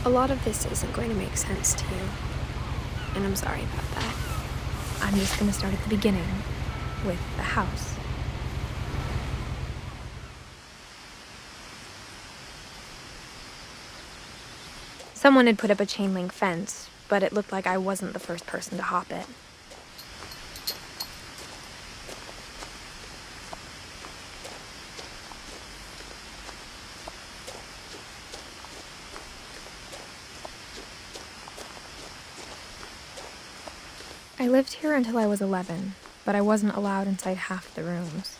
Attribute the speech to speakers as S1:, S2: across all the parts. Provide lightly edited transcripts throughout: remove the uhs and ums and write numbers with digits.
S1: A lot of this isn't going to make sense to you, and I'm sorry about that. I'm just going to start at the beginning, with the house. Someone had put up a chain link fence, but it looked like I wasn't the first person to hop it. I lived here until I was 11, but I wasn't allowed inside half the rooms.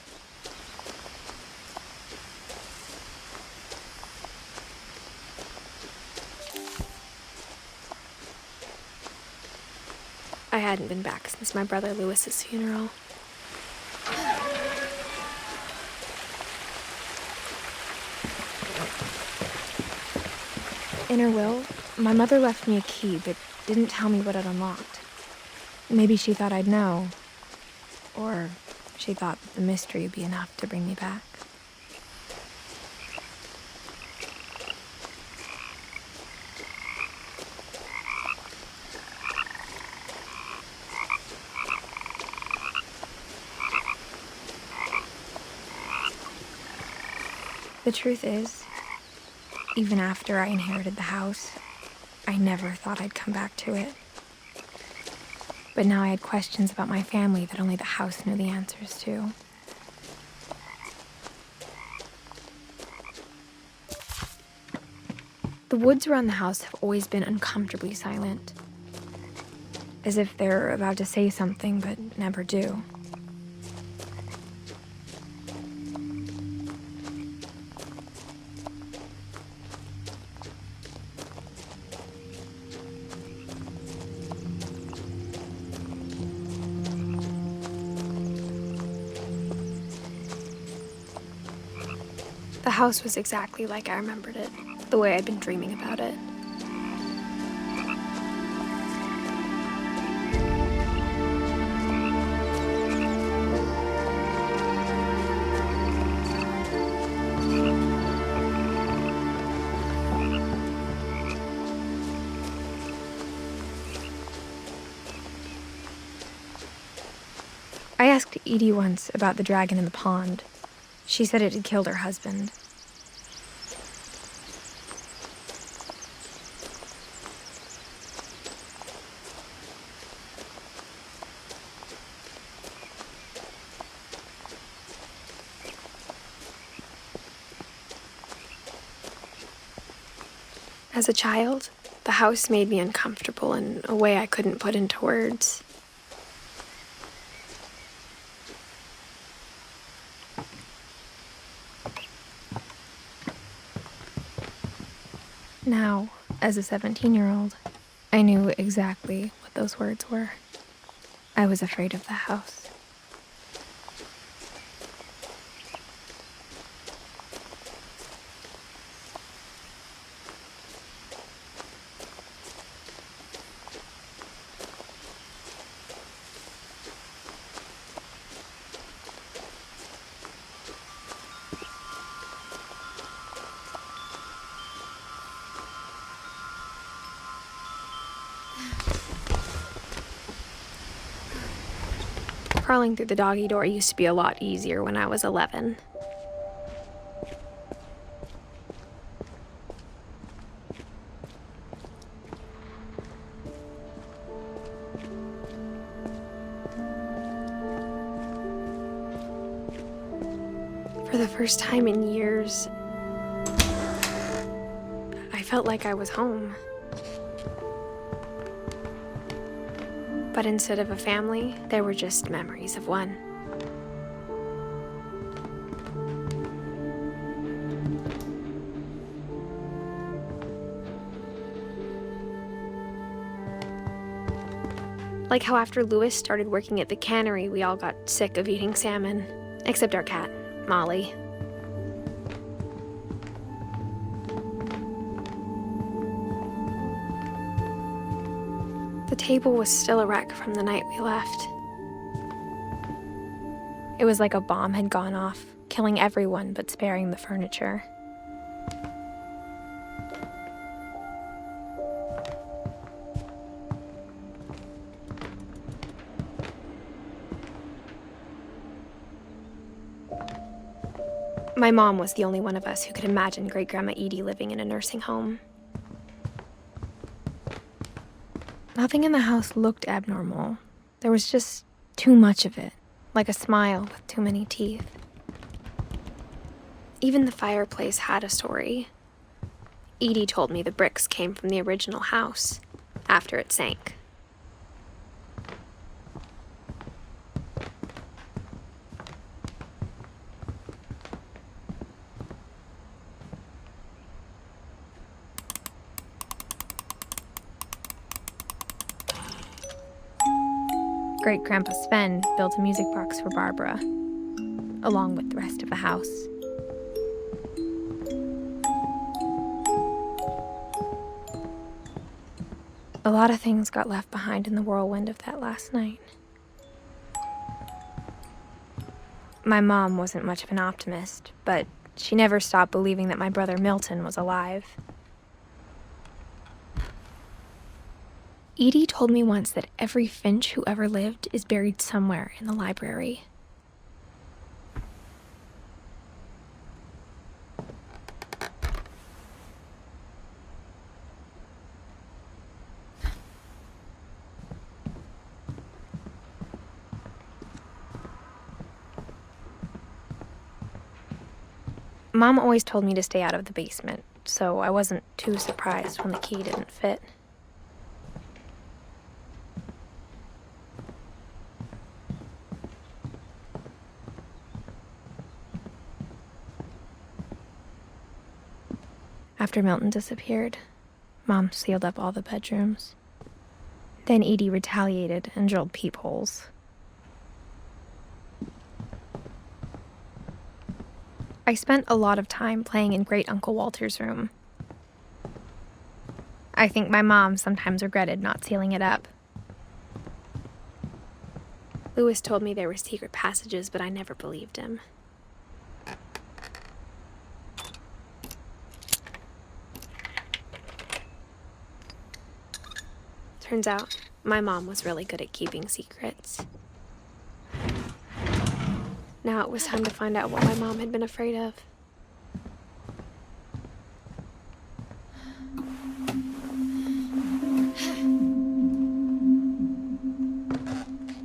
S1: I hadn't been back since my brother Lewis's funeral. In her will, my mother left me a key but didn't tell me what it unlocked. Maybe she thought I'd know, or she thought that the mystery would be enough to bring me back. The truth is, even after I inherited the house, I never thought I'd come back to it. But now I had questions about my family that only the house knew the answers to. The woods around the house have always been uncomfortably silent, as if they're about to say something but never do. The house was exactly like I remembered it, the way I'd been dreaming about it. I asked Edie once about the dragon in the pond. She said it had killed her husband. As a child, the house made me uncomfortable in a way I couldn't put into words. Now, as a 17-year-old, I knew exactly what those words were. I was afraid of the house. Crawling through the doggy door used to be a lot easier when I was 11. For the first time in years, I felt like I was home. But instead of a family, there were just memories of one. Like how after Lewis started working at the cannery, we all got sick of eating salmon, except our cat, Molly. The table was still a wreck from the night we left. It was like a bomb had gone off, killing everyone but sparing the furniture. My mom was the only one of us who could imagine Great-Grandma Edie living in a nursing home. Nothing in the house looked abnormal. There was just too much of it, like a smile with too many teeth. Even the fireplace had a story. Edie told me the bricks came from the original house, after it sank. Great-Grandpa Sven built a music box for Barbara, along with the rest of the house. A lot of things got left behind in the whirlwind of that last night. My mom wasn't much of an optimist, but she never stopped believing that my brother Milton was alive. Edie told me once that every Finch who ever lived is buried somewhere in the library. Mom always told me to stay out of the basement, so I wasn't too surprised when the key didn't fit. After Milton disappeared, Mom sealed up all the bedrooms. Then Edie retaliated and drilled peepholes. I spent a lot of time playing in Great Uncle Walter's room. I think my mom sometimes regretted not sealing it up. Louis told me there were secret passages, but I never believed him. Turns out, my mom was really good at keeping secrets. Now it was time to find out what my mom had been afraid of.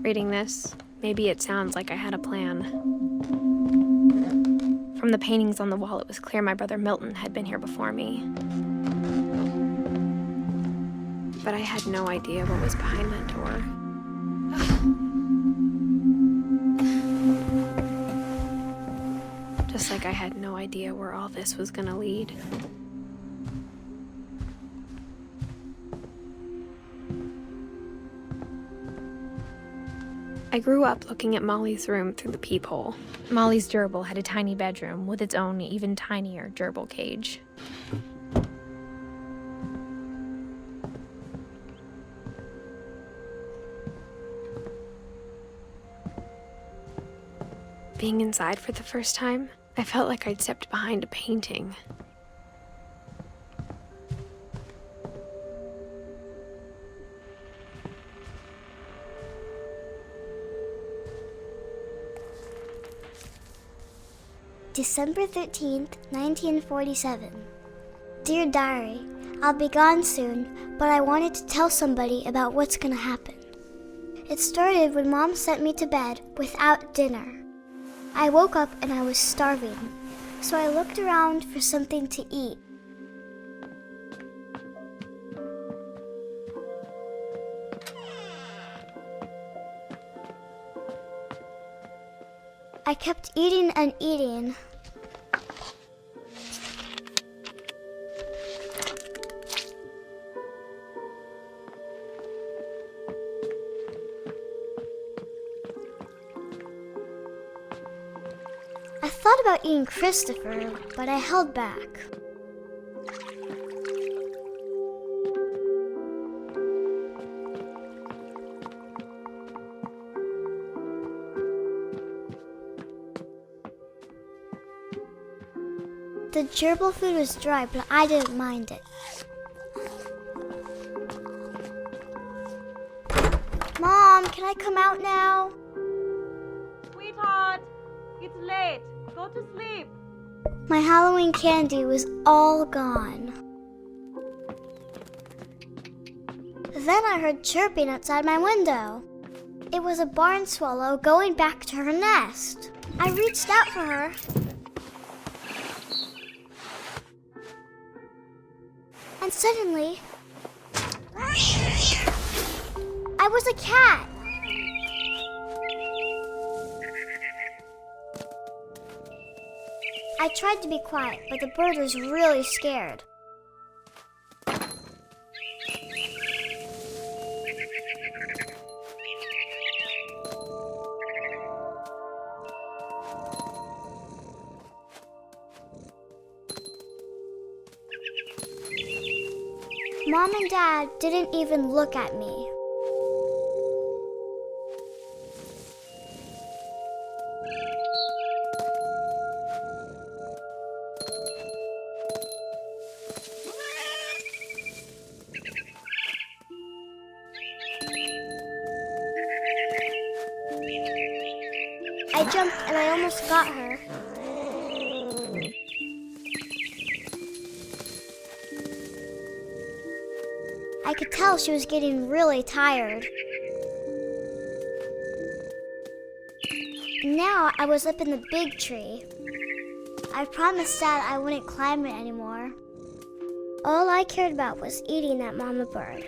S1: Reading this, maybe it sounds like I had a plan. From the paintings on the wall, it was clear my brother Milton had been here before me. But I had no idea what was behind that door. Just like I had no idea where all this was gonna lead. I grew up looking at Molly's room through the peephole. Molly's gerbil had a tiny bedroom with its own even tinier gerbil cage. Being inside for the first time, I felt like I'd stepped behind a painting.
S2: December 13th, 1947. Dear Diary, I'll be gone soon, but I wanted to tell somebody about what's gonna happen. It started when Mom sent me to bed without dinner. I woke up and I was starving, so I looked around for something to eat. I kept eating and eating. I thought about eating Christopher, but I held back. The gerbil food was dry, but I didn't mind it. Mom, can I come out now?
S3: Sweetheart, it's late. Go to sleep.
S2: My Halloween candy was all gone. Then I heard chirping outside my window. It was a barn swallow going back to her nest. I reached out for her. And suddenly, I was a cat. I tried to be quiet, but the bird was really scared. Mom and Dad didn't even look at me. I jumped and I almost got her. I could tell she was getting really tired. Now I was up in the big tree. I promised Dad I wouldn't climb it anymore. All I cared about was eating that mama bird.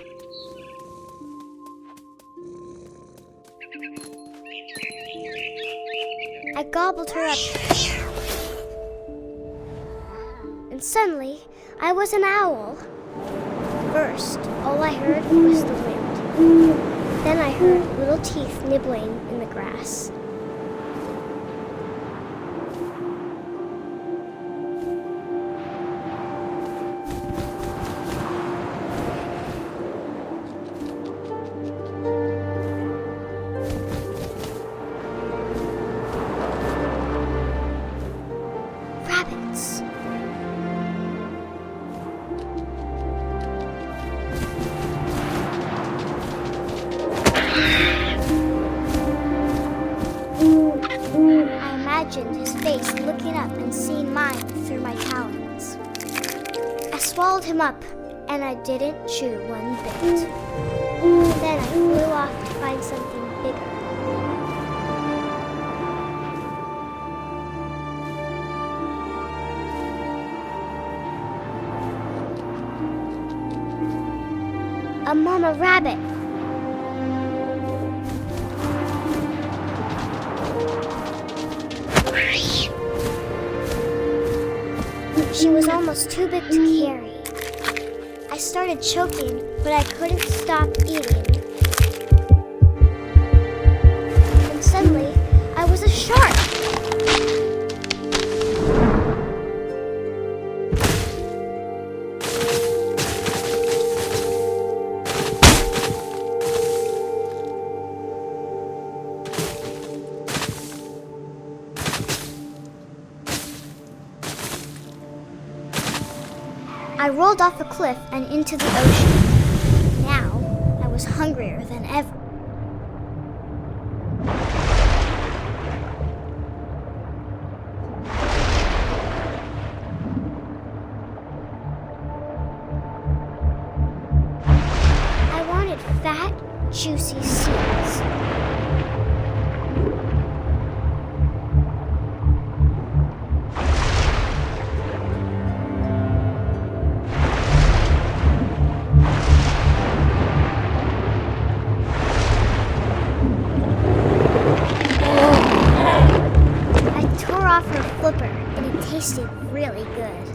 S2: I gobbled her up. And suddenly, I was an owl. First, all I heard was the wind. Then I heard little teeth nibbling in the grass. Rabbits. I imagined his face looking up and seeing mine through my talons. I swallowed him up, and I didn't chew one bit. Then I flew off to find something bigger. A mama rabbit. She was almost too big to carry. I started choking, but I couldn't stop eating. And suddenly, I was a shark. I rolled off a cliff and into the ocean. Now, I was hungrier than ever. I wanted fat, juicy seeds. Her flipper, and it tasted really good.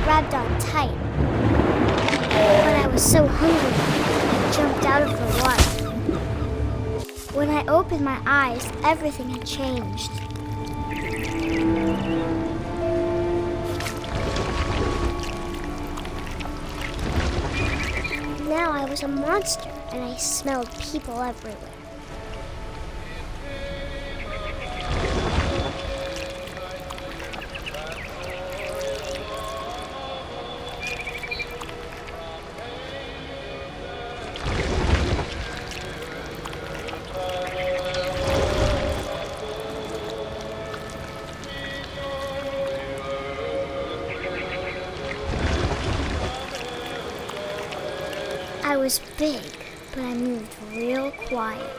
S2: Grabbed on tight, but I was so hungry, I jumped out of the water. When I opened my eyes, everything had changed. Now I was a monster, and I smelled people everywhere. I was big, but I moved real quiet.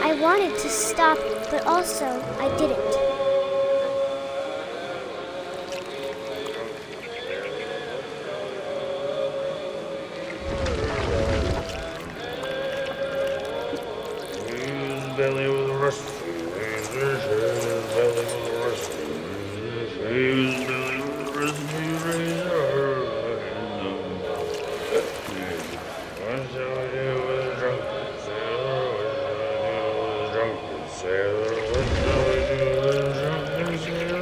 S2: I wanted to stop, but also I didn't.
S3: Belly with a rusty, belly with a rusty, belly with a rusty razor. What shall I do with a drunken sailor? What shall I do with a drunken sailor? What shall I do with a drunken sailor?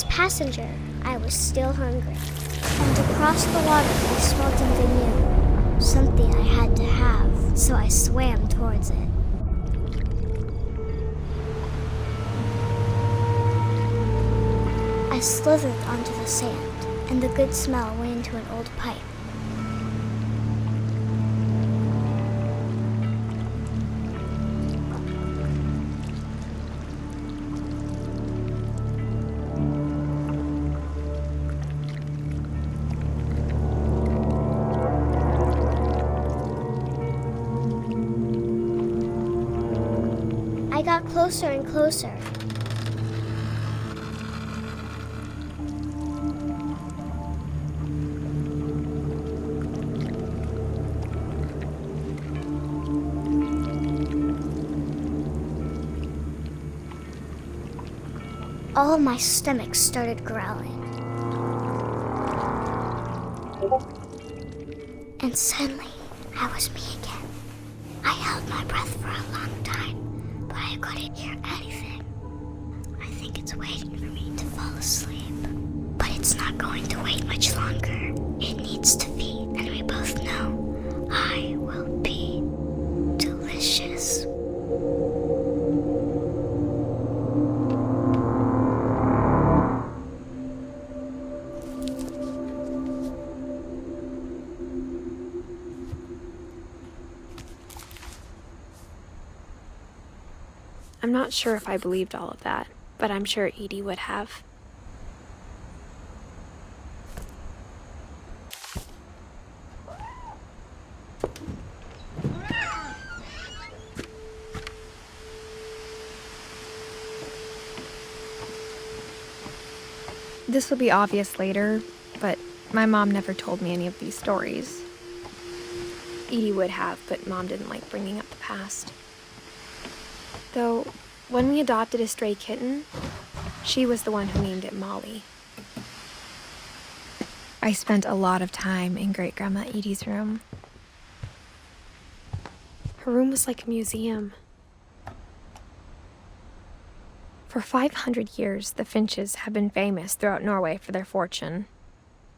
S2: Passenger, I was still hungry. And across the water, I smelled something new. Something I had to have, so I swam towards it. I slithered onto the sand, and the good smell went into an old pipe. I got closer and closer. All of my stomach started growling. And suddenly, I was me again. I held my breath for a long time, but I couldn't hear anything. I think it's waiting for me to fall asleep. But it's not going to wait much longer. It needs to feed, and we both know I will be delicious.
S1: I'm not sure if I believed all of that, but I'm sure Edie would have. This will be obvious later, but my mom never told me any of these stories. Edie would have, but Mom didn't like bringing up the past. Though, when we adopted a stray kitten, she was the one who named it Molly. I spent a lot of time in Great-Grandma Edie's room. Her room was like a museum. For 500 years, the Finches have been famous throughout Norway for their fortune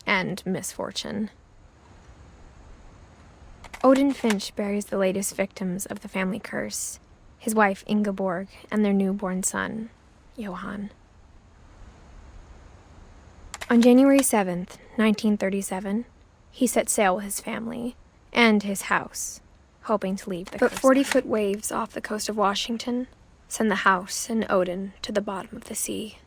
S1: and misfortune. Odin Finch buries the latest victims of the family curse, his wife Ingeborg and their newborn son, Johan. On January 7th, 1937, he set sail with his family and his house, hoping to leave the coast. But 40-foot waves off the coast of Washington send the house and Odin to the bottom of the sea.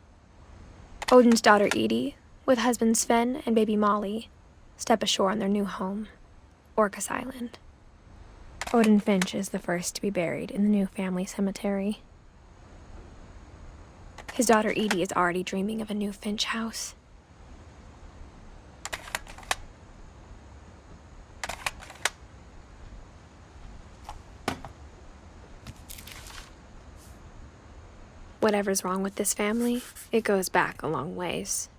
S1: Odin's daughter Edie, with husband Sven and baby Molly, step ashore on their new home, Orcas Island. Odin Finch is the first to be buried in the new family cemetery. His daughter Edie is already dreaming of a new Finch house. Whatever's wrong with this family, it goes back a long ways.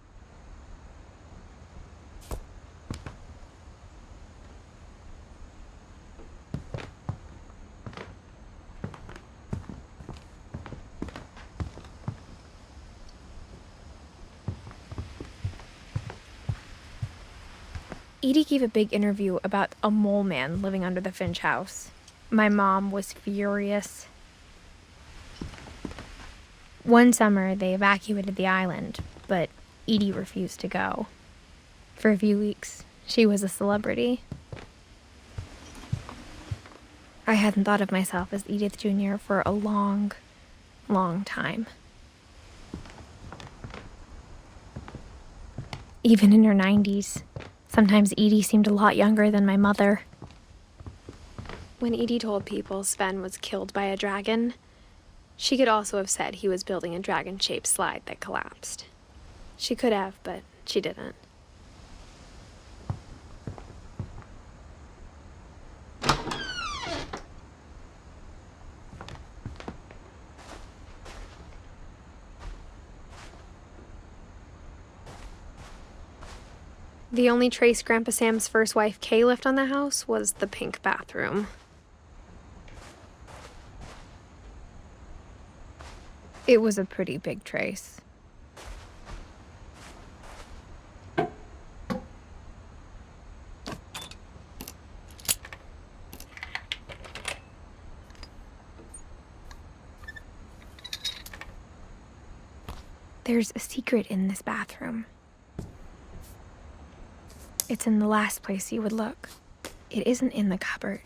S1: Edie gave a big interview about a mole man living under the Finch house. My mom was furious. One summer, they evacuated the island, but Edie refused to go. For a few weeks, she was a celebrity. I hadn't thought of myself as Edith Jr. for a long, long time. Even in her 90s, sometimes Edie seemed a lot younger than my mother. When Edie told people Sven was killed by a dragon, she could also have said he was building a dragon-shaped slide that collapsed. She could have, but she didn't. The only trace Grandpa Sam's first wife, Kay, left on the house was the pink bathroom. It was a pretty big trace. There's a secret in this bathroom. It's in the last place you would look. It isn't in the cupboard.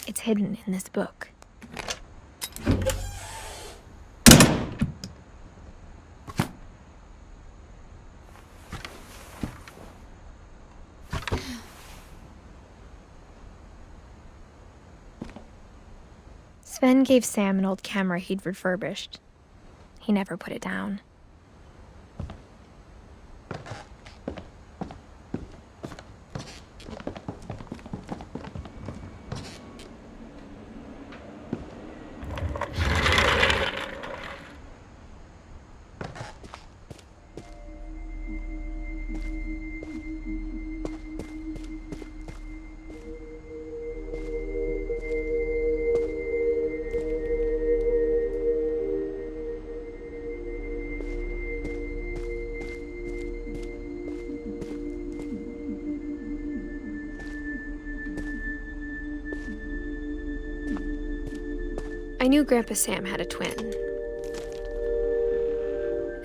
S1: It's hidden in this book. Sven gave Sam an old camera he'd refurbished. He never put it down. I knew Grandpa Sam had a twin,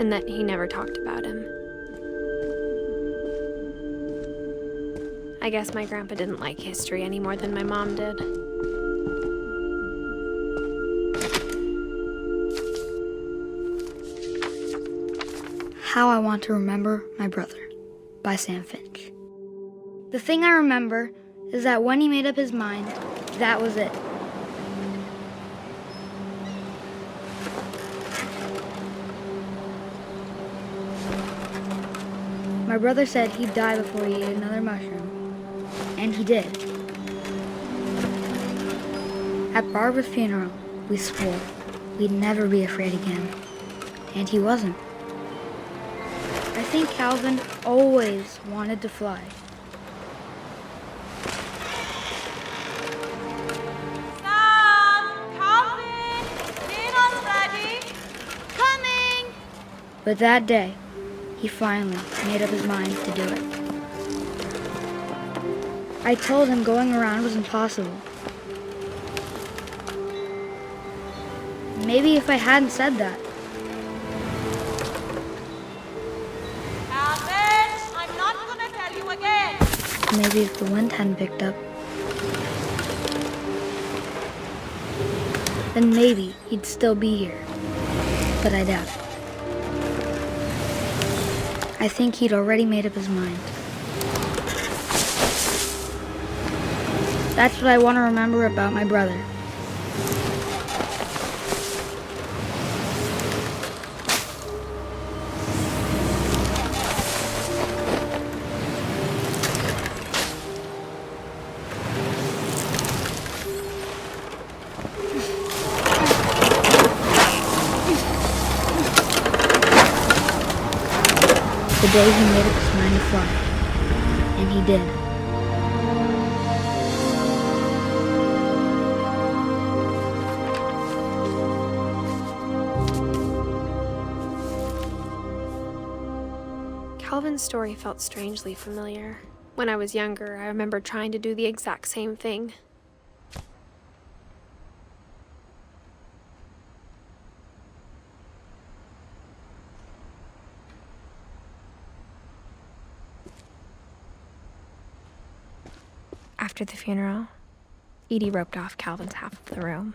S1: and that he never talked about him. I guess my grandpa didn't like history any more than my mom did.
S4: How I Want to Remember My Brother by Sam Finch. The thing I remember is that when he made up his mind, that was it. My brother said he'd die before he ate another mushroom, and he did. At Barbara's funeral, we swore we'd never be afraid again, and he wasn't. I think Calvin always wanted to fly.
S5: Sam! Calvin! Dinner's ready! Coming!
S4: But that day, he finally made up his mind to do it. I told him going around was impossible. Maybe if I hadn't said that,
S5: Calvin! I'm not gonna tell you again!
S4: maybe if the wind hadn't picked up, then maybe he'd still be here. But I doubt it. I think he'd already made up his mind. That's what I want to remember about my brother. The day he made up his mind to fly. And he did.
S1: Calvin's story felt strangely familiar. When I was younger, I remember trying to do the exact same thing. After the funeral, Edie roped off Calvin's half of the room.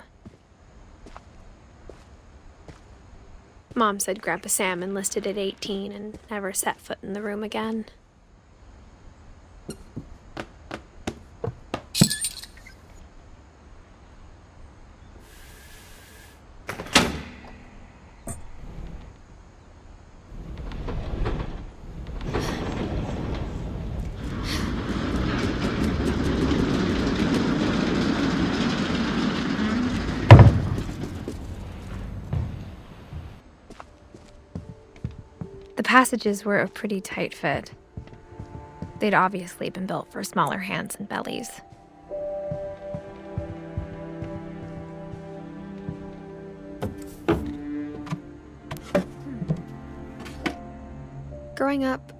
S1: Mom said Grandpa Sam enlisted at 18 and never set foot in the room again. The passages were a pretty tight fit. They'd obviously been built for smaller hands and bellies. Growing up,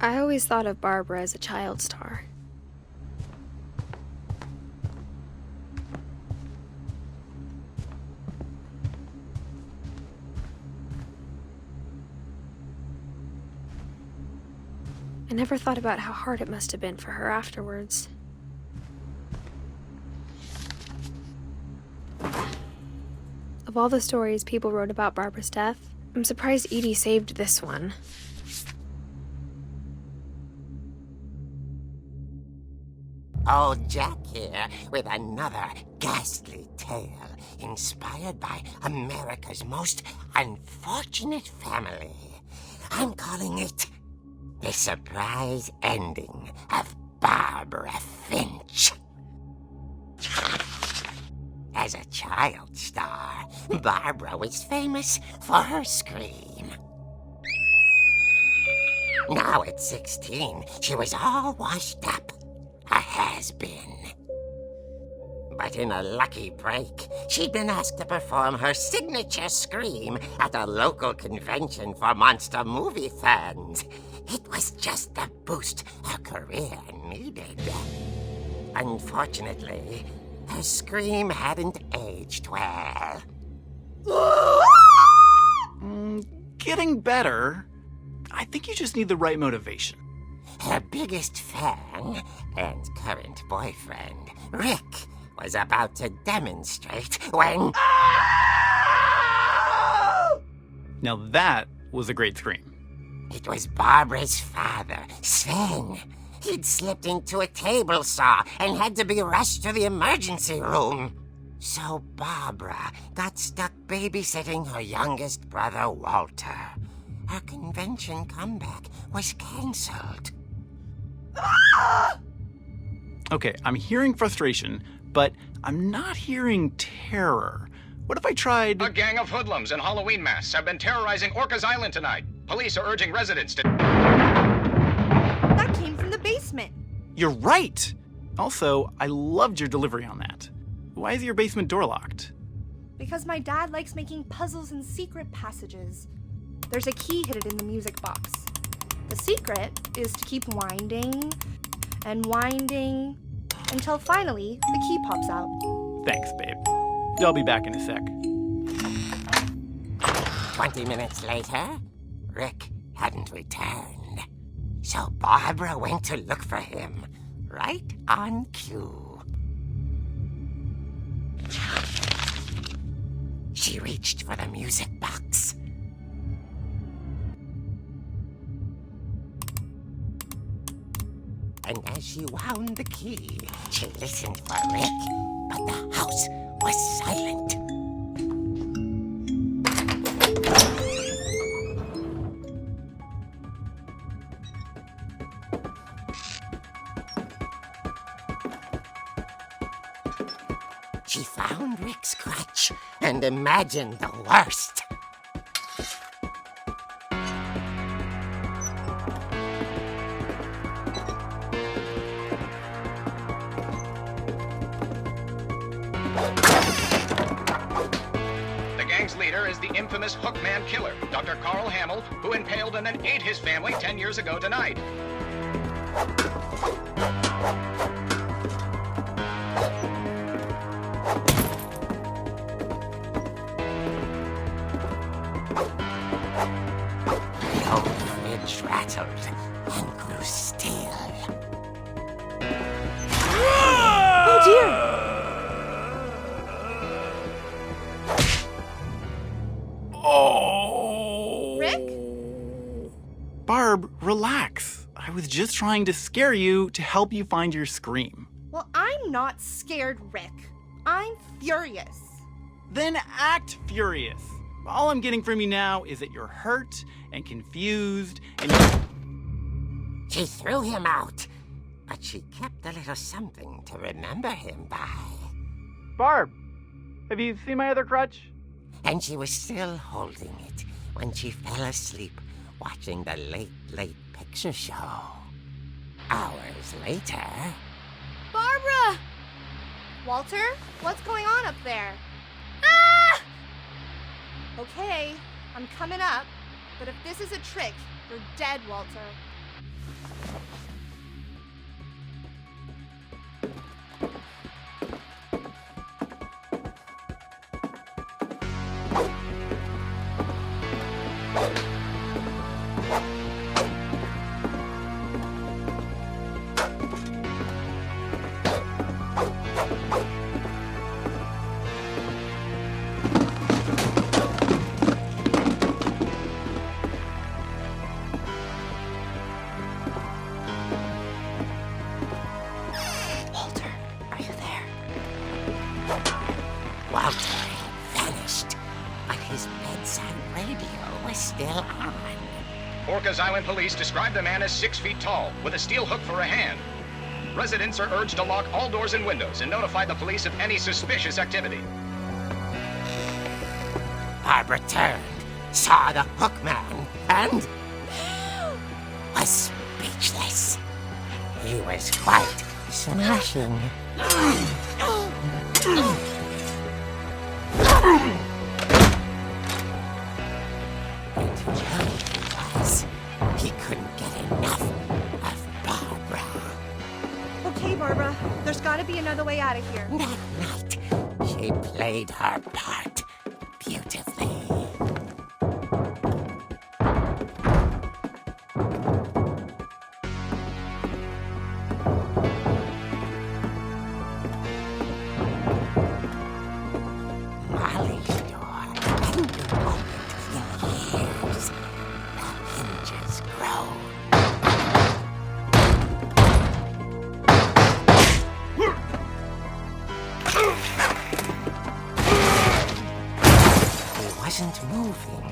S1: I always thought of Barbara as a child star. I never thought about how hard it must have been for her afterwards. Of all the stories people wrote about Barbara's death, I'm surprised Edie saved this one.
S6: Old Jack here with another ghastly tale inspired by America's most unfortunate family. I'm calling it The Surprise Ending of Barbara Finch. As a child star, Barbara was famous for her scream. Now at 16, she was all washed up, a has-been. But in a lucky break, she'd been asked to perform her signature scream at a local convention for monster movie fans. It was just the boost her career needed. Unfortunately, her scream hadn't aged well.
S7: Getting better. I think you just need the right motivation.
S6: Her biggest fan and current boyfriend, Rick, was about to demonstrate when...
S7: Now that was a great scream.
S6: It was Barbara's father, Sven. He'd slipped into a table saw and had to be rushed to the emergency room. So Barbara got stuck babysitting her youngest brother, Walter. Her convention comeback was cancelled.
S7: Okay, I'm hearing frustration, but I'm not hearing terror. What if I tried...
S8: A gang of hoodlums in Halloween masks have been terrorizing Orcas Island tonight. Police are urging residents to...
S5: That came from the basement.
S7: You're right! Also, I loved your delivery on that. Why is your basement door locked?
S5: Because my dad likes making puzzles and secret passages. There's a key hidden in the music box. The secret is to keep winding and winding until finally the key pops out.
S7: Thanks, babe. I'll be back in a sec.
S6: 20 minutes later, Rick hadn't returned. So Barbara went to look for him, right on cue. She reached for the music box. And as she wound the key, she listened for Rick, but the house was silent. She found Rick's crutch and imagined the worst.
S8: The gang's leader is the infamous Hookman killer, Dr. Carl Hamill, who impaled and then ate his family 10 years ago tonight.
S6: The old fridge rattled and grew still.
S5: Oh dear!
S7: Oh!
S5: Rick?
S7: Barb, relax. I was just trying to scare you to help you find your scream.
S5: Well, I'm not scared, Rick. I'm furious.
S7: Then act furious. All I'm getting from you now is that you're hurt and confused and
S6: She threw him out, but she kept a little something to remember him by.
S7: Barb, have you seen my other crutch?
S6: And she was still holding it when she fell asleep watching the late picture show. Hours later...
S5: Barbara! Walter, what's going on up there? Ah! Okay, I'm coming up, but if this is a trick, you're dead, Walter.
S6: Walter had vanished, but his bedside radio was still on.
S8: Orcas Island police describe the man as 6 feet tall, with a steel hook for a hand. Residents are urged to lock all doors and windows and notify the police of any suspicious activity.
S6: Barbara turned, saw the hook man, and was speechless. He was quite smashing. And really he was. He couldn't get enough of Barbara.
S5: Okay, Barbara, there's gotta be another way out of here.
S6: That night, she played her part beautifully. Molly's door hadn't been opened in years. The hinges groaned. He wasn't moving,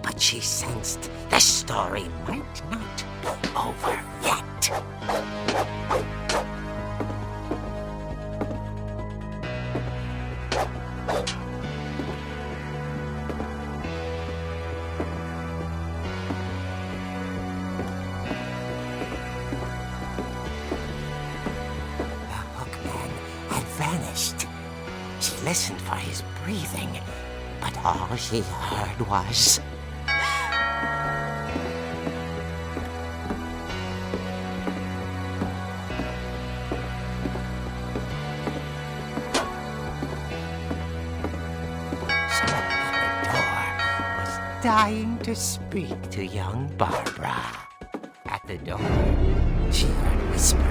S6: but she sensed the story might not be over yet. The hookman had vanished. She listened for his breathing, but all she heard was... Someone at the door was dying to speak to young Barbara. At the door, she heard whispering.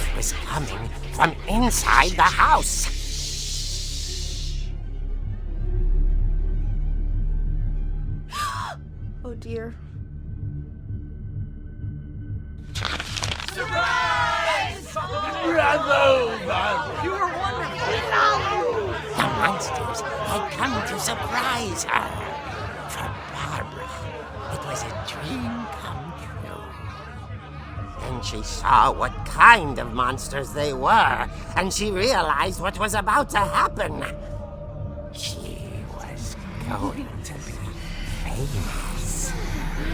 S6: It was coming from inside the house.
S5: Oh dear.
S6: You were wonderful. The monsters had come to surprise her. For Barbara, it was a dream come true. Then she saw what kind of monsters they were, and she realized what was about to happen. She was going to be famous.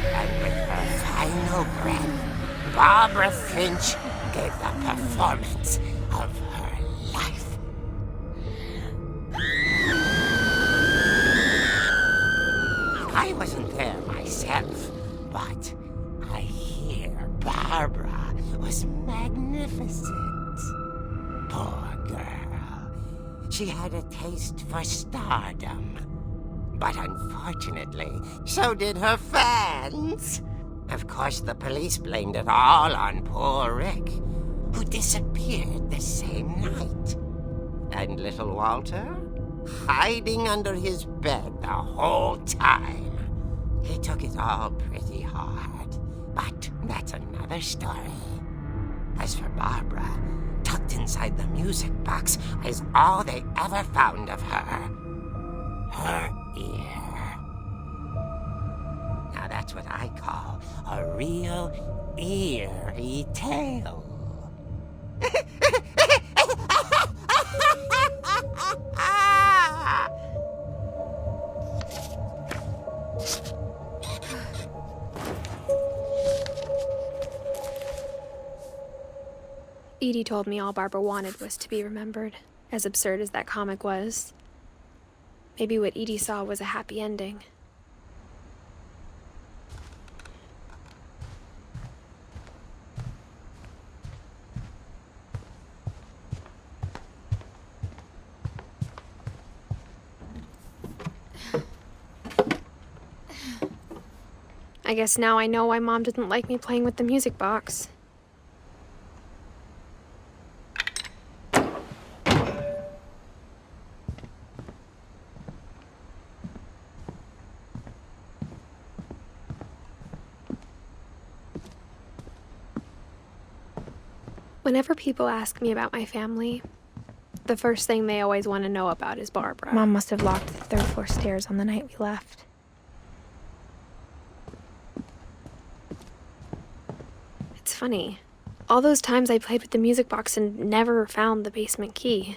S6: And with her final breath, Barbara Finch gave the performance of her life. I wasn't there myself, but I hear Barbara was magnificent. Poor girl. She had a taste for stardom. But unfortunately, so did her fans. Of course, the police blamed it all on poor Rick, who disappeared the same night. And little Walter? Hiding under his bed the whole time. He took it all pretty hard, but that's another story. As for Barbara, tucked inside the music box is all they ever found of her. Her ear. Now that's what I call a real eerie tale.
S1: Edie told me all Barbara wanted was to be remembered, as absurd as that comic was. Maybe what Edie saw was a happy ending. I guess now I know why Mom didn't like me playing with the music box. Whenever people ask me about my family, the first thing they always want to know about is Barbara. Mom must have locked the third floor stairs on the night we left. It's funny. All those times I played with the music box and never found the basement key.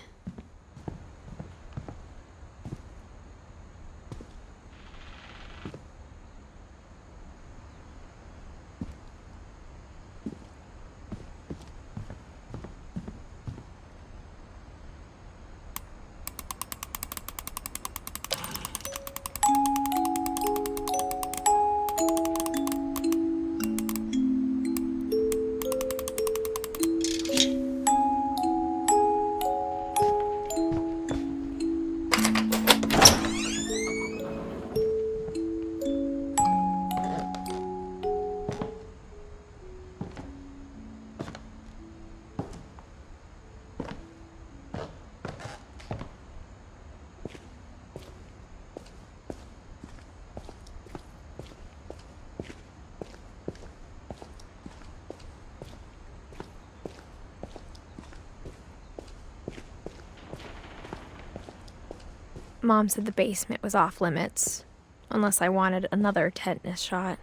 S1: Mom said the basement was off limits, unless I wanted another tetanus shot.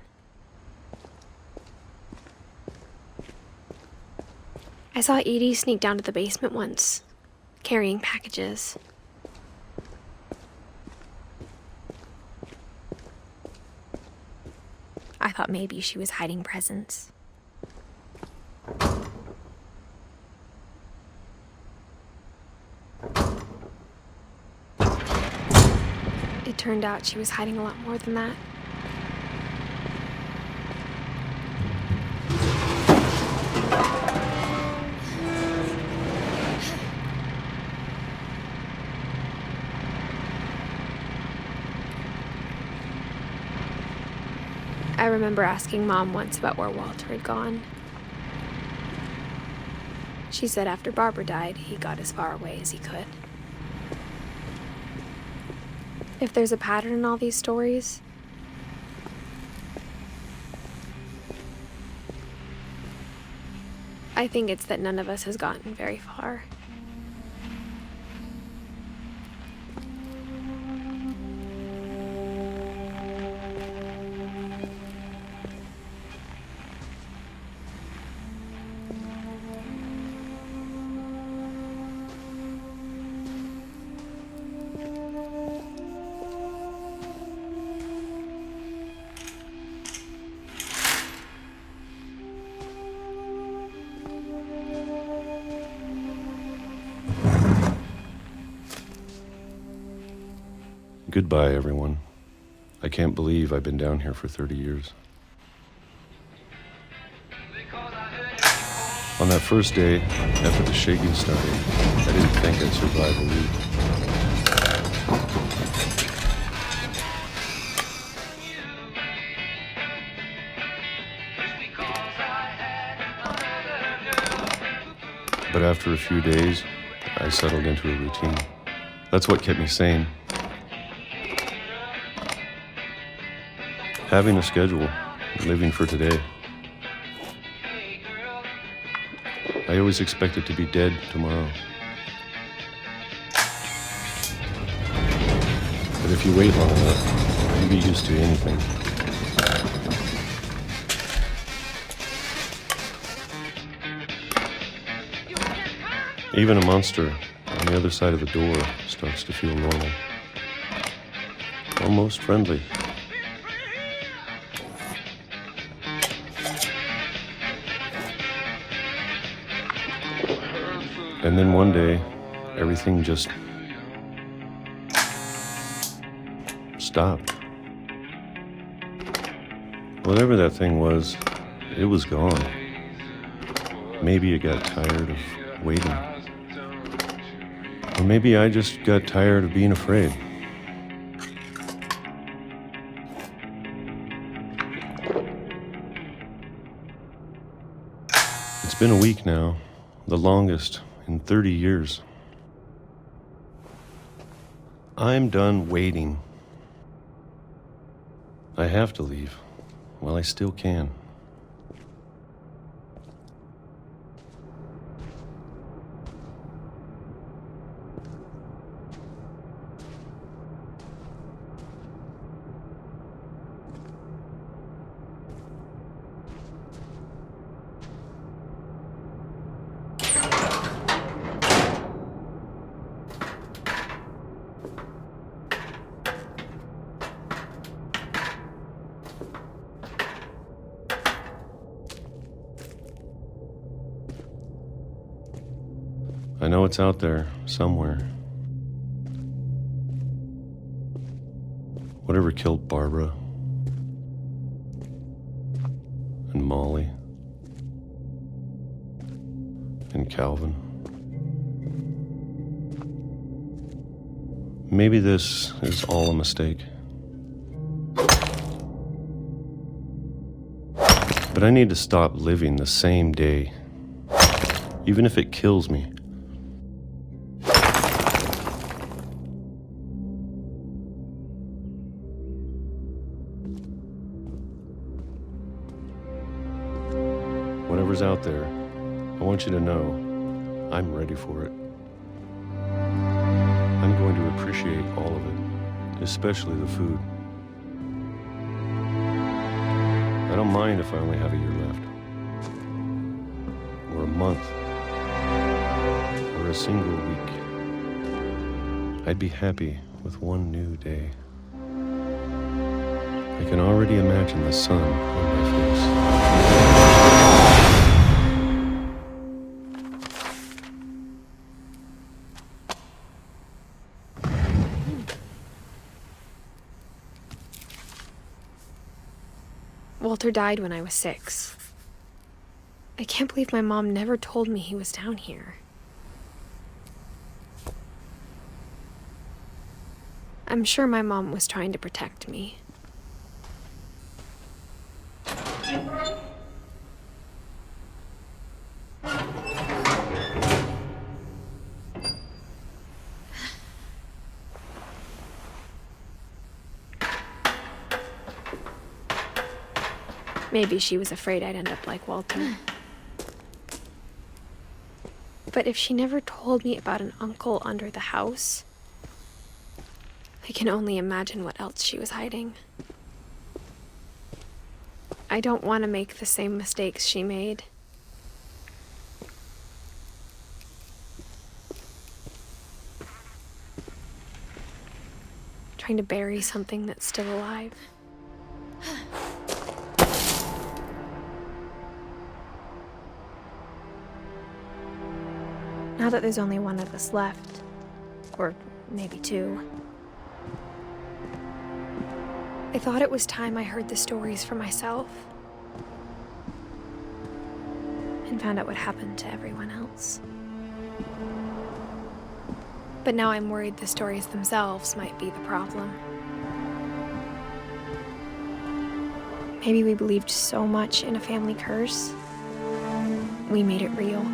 S1: I saw Edie sneak down to the basement once, carrying packages. I thought maybe she was hiding presents. It turned out she was hiding a lot more than that. I remember asking Mom once about where Walter had gone. She said after Barbara died, he got as far away as he could. If there's a pattern in all these stories, I think it's that none of us has gotten very far.
S9: Goodbye, everyone. I can't believe I've been down here for 30 years. On that first day, after the shaking started, I didn't think I'd survive a week. But after a few days, I settled into a routine. That's what kept me sane. Having a schedule, living for today. I always expected to be dead tomorrow. But if you wait long enough, you get used to anything. Even a monster on the other side of the door starts to feel normal. Almost friendly. And then one day, everything just stopped. Whatever that thing was, it was gone. Maybe it got tired of waiting. Or maybe I just got tired of being afraid. It's been a week now, the longest in 30 years. I'm done waiting. I have to leave while I still can. I know it's out there, somewhere. Whatever killed Barbara and Molly and Calvin. Maybe this is all a mistake. But I need to stop living the same day, even if it kills me. Whatever's out there, I want you to know I'm ready for it. I'm going to appreciate all of it, especially the food. I don't mind if I only have a year left, or a month, or a single week. I'd be happy with one new day. I can already imagine the sun on my face.
S1: Walter died when I was 6. I can't believe my mom never told me he was down here. I'm sure my mom was trying to protect me. Maybe she was afraid I'd end up like Walter. But if she never told me about an uncle under the house, I can only imagine what else she was hiding. I don't want to make the same mistakes she made. Trying to bury something that's still alive. Now that there's only one of us left, or maybe two, I thought it was time I heard the stories for myself and found out what happened to everyone else. But now I'm worried the stories themselves might be the problem. Maybe we believed so much in a family curse, we made it real.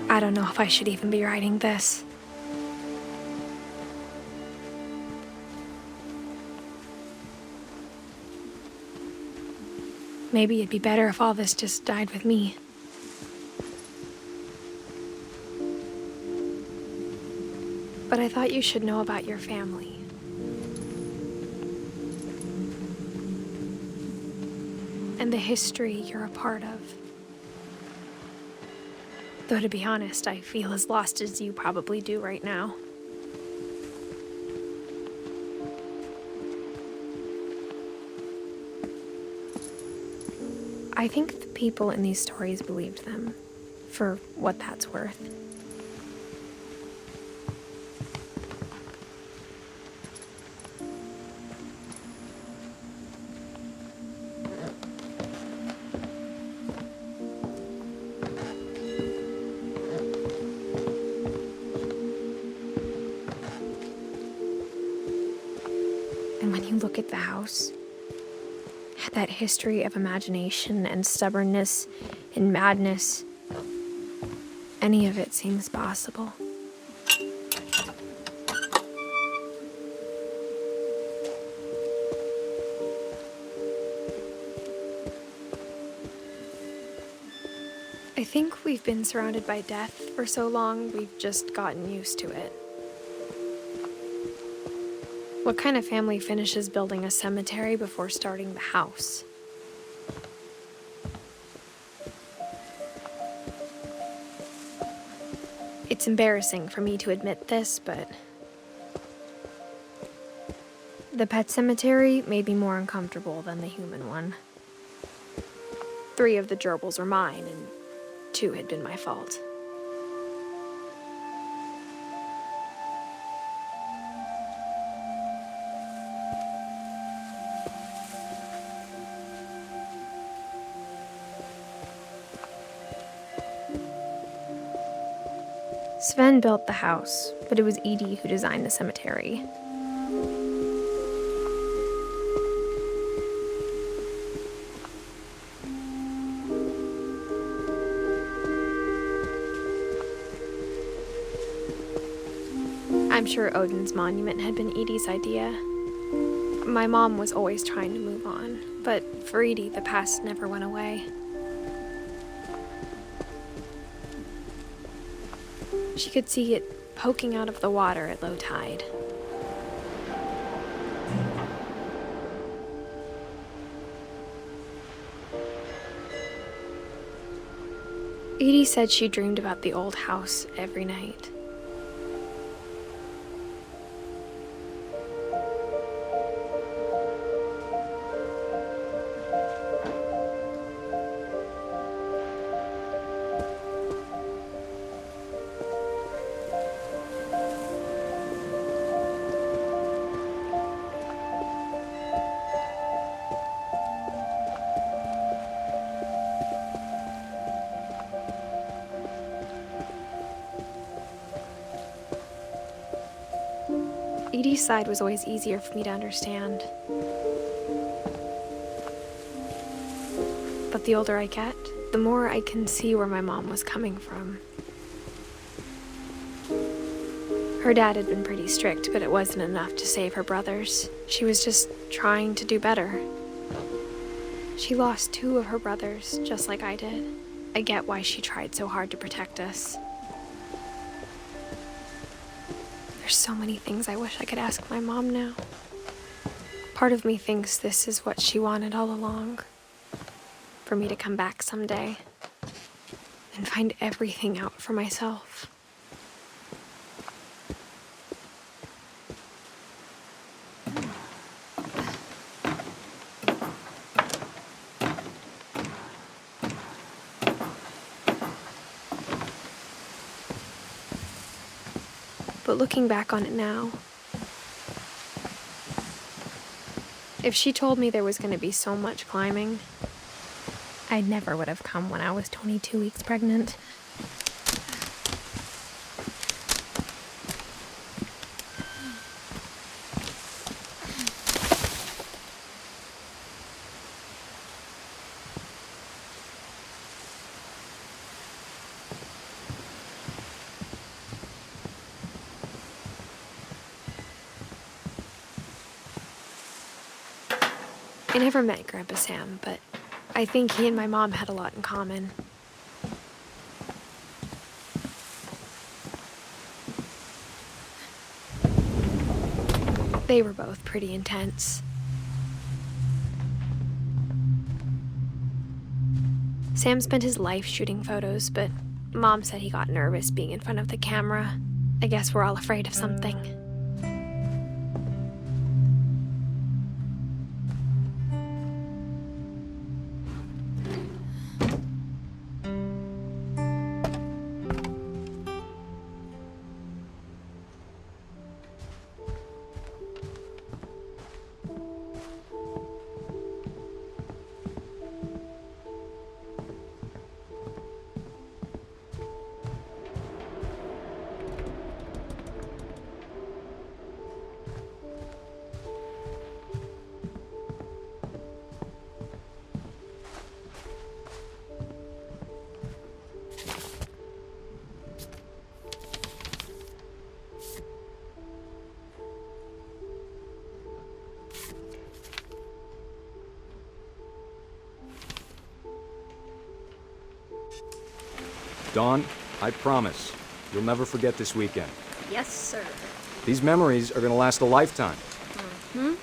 S1: I don't know if I should even be writing this. Maybe it'd be better if all this just died with me. But I thought you should know about your family. And the history you're a part of. Though to be honest, I feel as lost as you probably do right now. I think the people in these stories believed them, for what that's worth. And when you look at the house, that history of imagination and stubbornness and madness, any of it seems possible. I think we've been surrounded by death for so long, we've just gotten used to it. What kind of family finishes building a cemetery before starting the house? It's embarrassing for me to admit this, but the pet cemetery made me more uncomfortable than the human one. 3 of the gerbils were mine, and 2 had been my fault. Sven built the house, but it was Edie who designed the cemetery. I'm sure Odin's monument had been Edie's idea. My mom was always trying to move on, but for Edie, the past never went away. She could see it poking out of the water at low tide. Edie said she dreamed about the old house every night. Edie's side was always easier for me to understand. But the older I get, the more I can see where my mom was coming from. Her dad had been pretty strict, but it wasn't enough to save her brothers. She was just trying to do better. She lost 2 of her brothers, just like I did. I get why she tried so hard to protect us. There's so many things I wish I could ask my mom now. Part of me thinks this is what she wanted all along. For me to come back someday and find everything out for myself. But looking back on it now, if she told me there was going to be so much climbing, I never would have come when I was 22 weeks pregnant. I never met Grandpa Sam, but I think he and my mom had a lot in common. They were both pretty intense. Sam spent his life shooting photos, but Mom said he got nervous being in front of the camera. I guess we're all afraid of something.
S10: Dawn, I promise, you'll never forget this weekend.
S4: Yes, sir.
S10: These memories are gonna last a lifetime.
S4: Am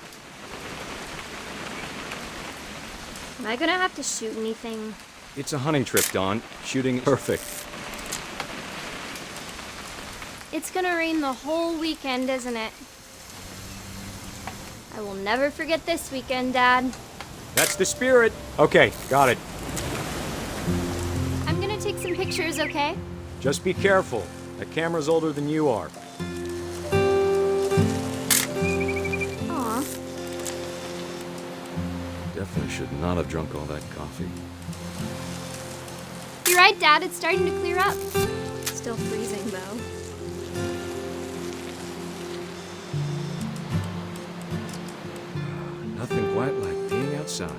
S4: I gonna have to shoot anything?
S10: It's a hunting trip, Dawn. Shooting is perfect.
S4: It's gonna rain the whole weekend, isn't it? I will never forget this weekend, Dad.
S10: That's the spirit. Okay, got it.
S4: I'm gonna take some pictures, okay?
S10: Just be careful. That camera's older than you are.
S4: Aw.
S10: Definitely should not have drunk all that coffee.
S4: You're right, Dad. It's starting to clear up. Still freezing, though.
S10: Nothing quite like being outside.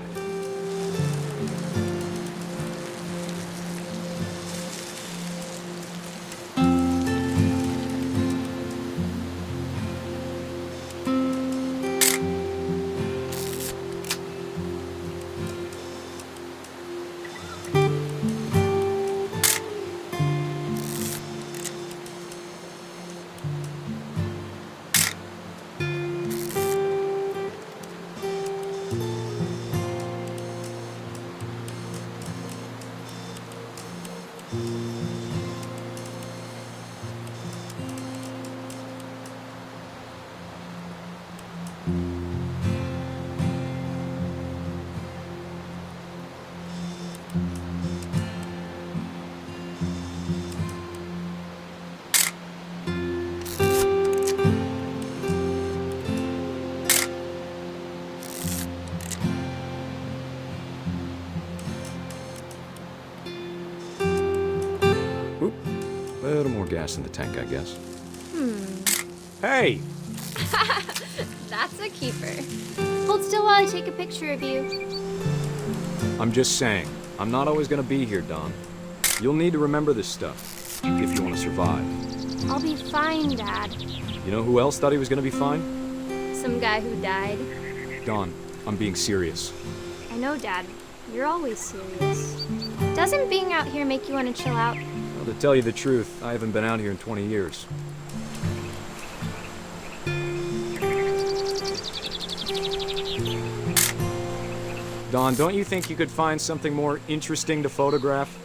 S10: Oop. A little more gas in the tank, I guess. Hey!
S4: That's a keeper. Hold still while I take a picture of you.
S10: I'm just saying, I'm not always gonna be here, Don. You'll need to remember this stuff, if you want to survive.
S11: I'll be fine, Dad.
S10: You know who else thought he was gonna be fine?
S11: Some guy who died.
S10: Dawn, I'm being serious.
S11: I know, Dad. You're always serious. Doesn't being out here make you want to chill out?
S10: Well, to tell you the truth, I haven't been out here in 20 years. Dawn, don't you think you could find something more interesting to photograph?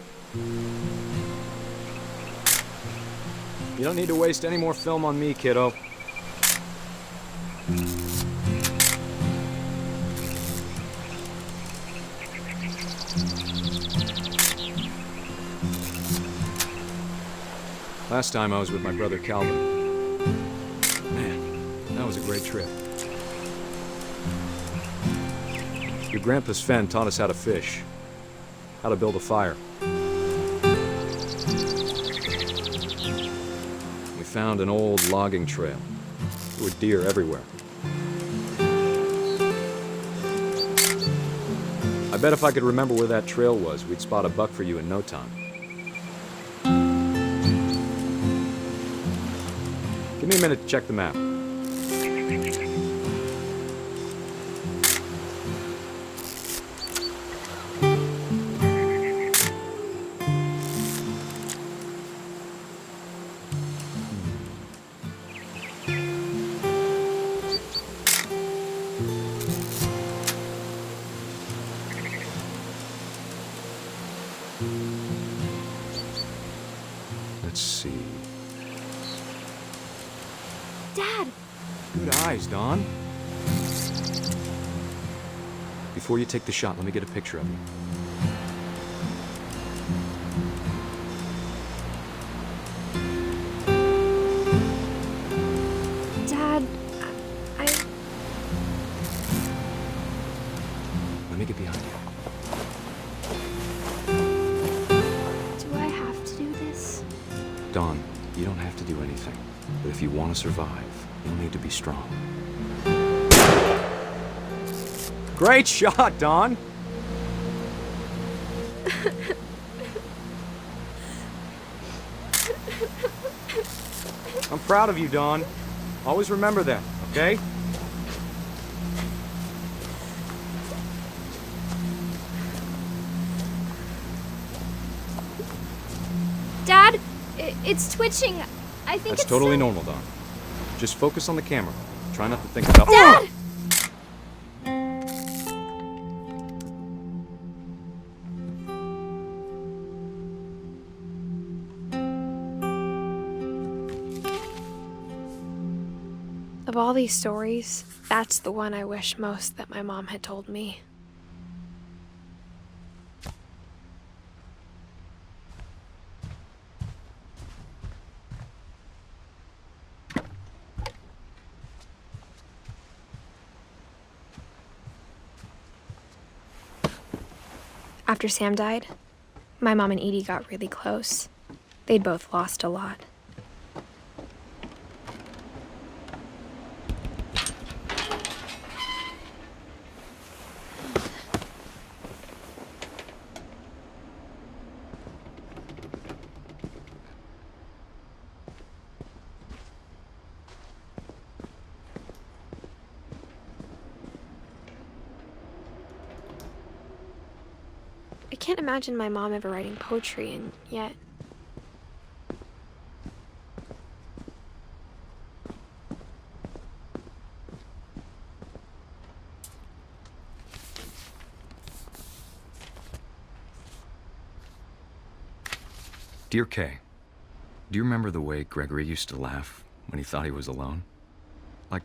S10: You don't need to waste any more film on me, kiddo. Last time I was with my brother Calvin. Man, that was a great trip. Your grandpa Sven taught us how to fish, how to build a fire. We found an old logging trail. There were deer everywhere. I bet if I could remember where that trail was, we'd spot a buck for you in no time. Give me a minute to check the map. Let's see.
S11: Dad!
S10: Good eyes, Dawn. Before you take the shot, let me get a picture of you.
S11: Dad, I...
S10: Let me get behind you.
S11: Do I have to do this?
S10: Dawn, you don't have to do anything. But if you want to survive, you'll need to be strong. Great shot, Dawn! I'm proud of you, Dawn. Always remember that, okay?
S11: Dad, it's twitching. I think
S10: That's
S11: it's
S10: totally normal, Dawn. Just focus on the camera. Try not to think about...
S11: Dad!
S1: Of all these stories, that's the one I wish most that my mom had told me. After Sam died, my mom and Edie got really close. They'd both lost a lot. I can't imagine my mom ever writing poetry, and yet...
S12: Dear Kay, do you remember the way Gregory used to laugh when he thought he was alone? Like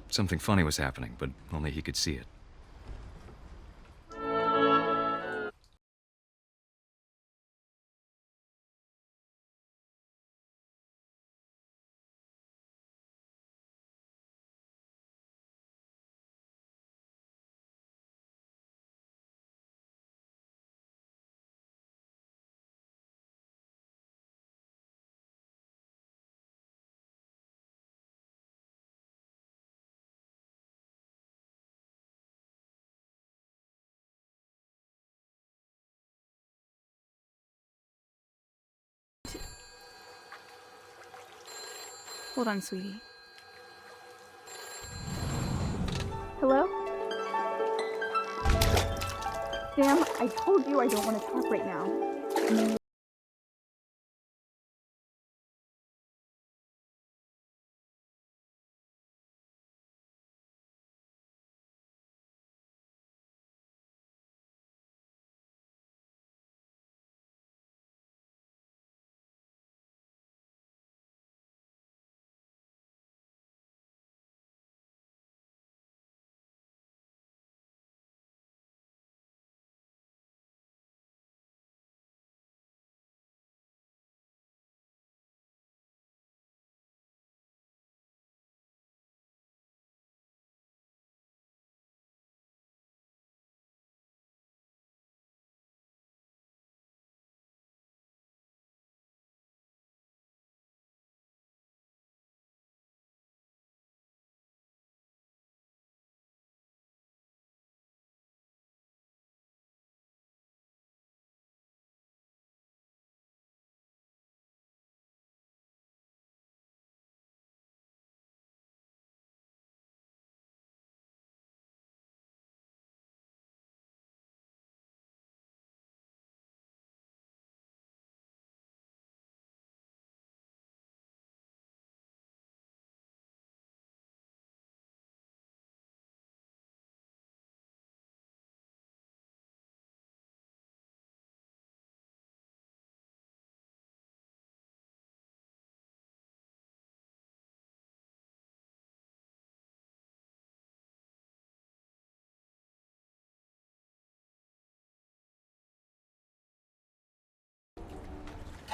S12: something funny was happening, but only he could see it.
S13: Hold on, sweetie. Hello? Sam, I told you I don't want to talk right now.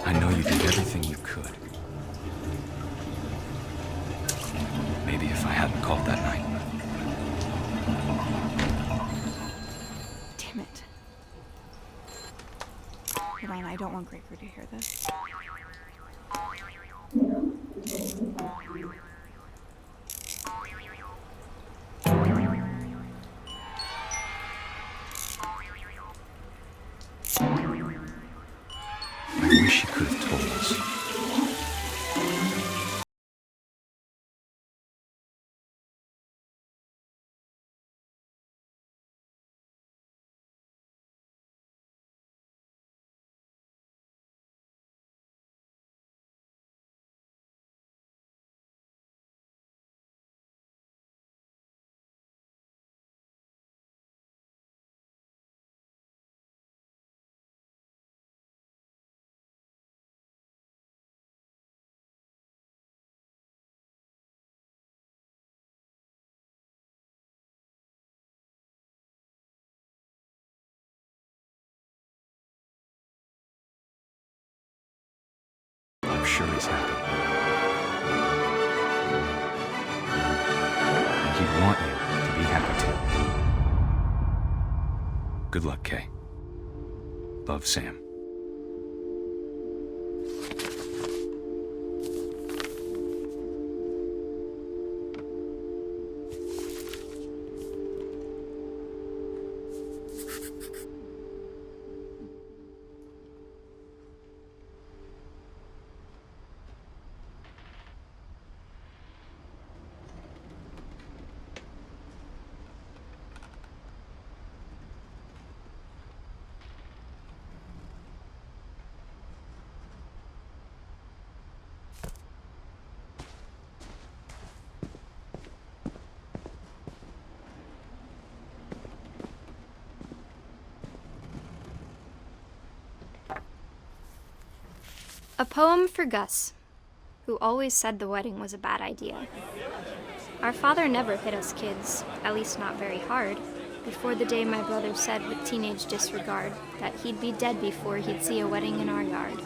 S12: I know you did everything you could. Maybe if I hadn't called that night.
S13: Damn it. Hold on, I don't want Gregory to hear this.
S12: I wish you could have told us. I'm sure he's happy. And he'd want you to be happy too. Good luck, Kay. Love, Sam.
S11: A poem for Gus, who always said the wedding was a bad idea. Our father never hit us kids, at least not very hard, before the day my brother said with teenage disregard that he'd be dead before he'd see a wedding in our yard.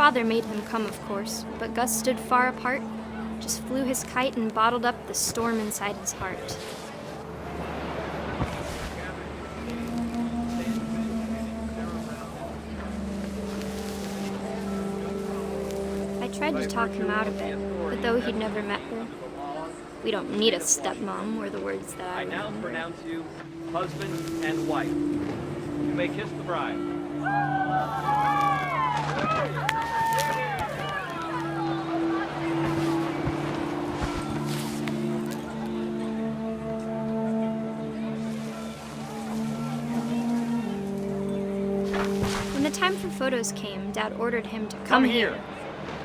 S11: father made him come, of course, but Gus stood far apart, just flew his kite and bottled up the storm inside his heart. I tried to talk him out of it, but though he'd never met her, "We don't need a stepmom," were the words that I
S14: now
S11: remember.
S14: pronounce you husband and wife. You may kiss the bride.
S11: When the time for photos came, Dad ordered him to come here.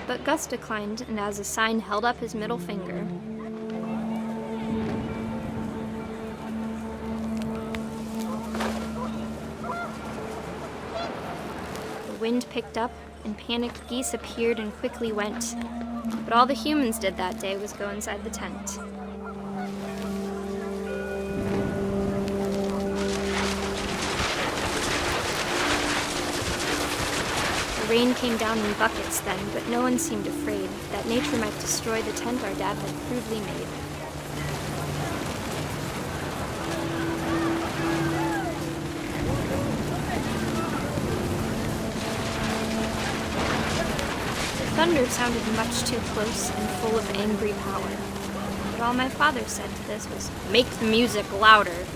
S11: But Gus declined, and as a sign held up his middle finger. The wind picked up, and panicked geese appeared and quickly went. But all the humans did that day was go inside the tent. The rain came down in buckets then, but no one seemed afraid that nature might destroy the tent our dad had crudely made. The thunder sounded much too close and full of angry power. But all my father said to this was, "Make the music louder."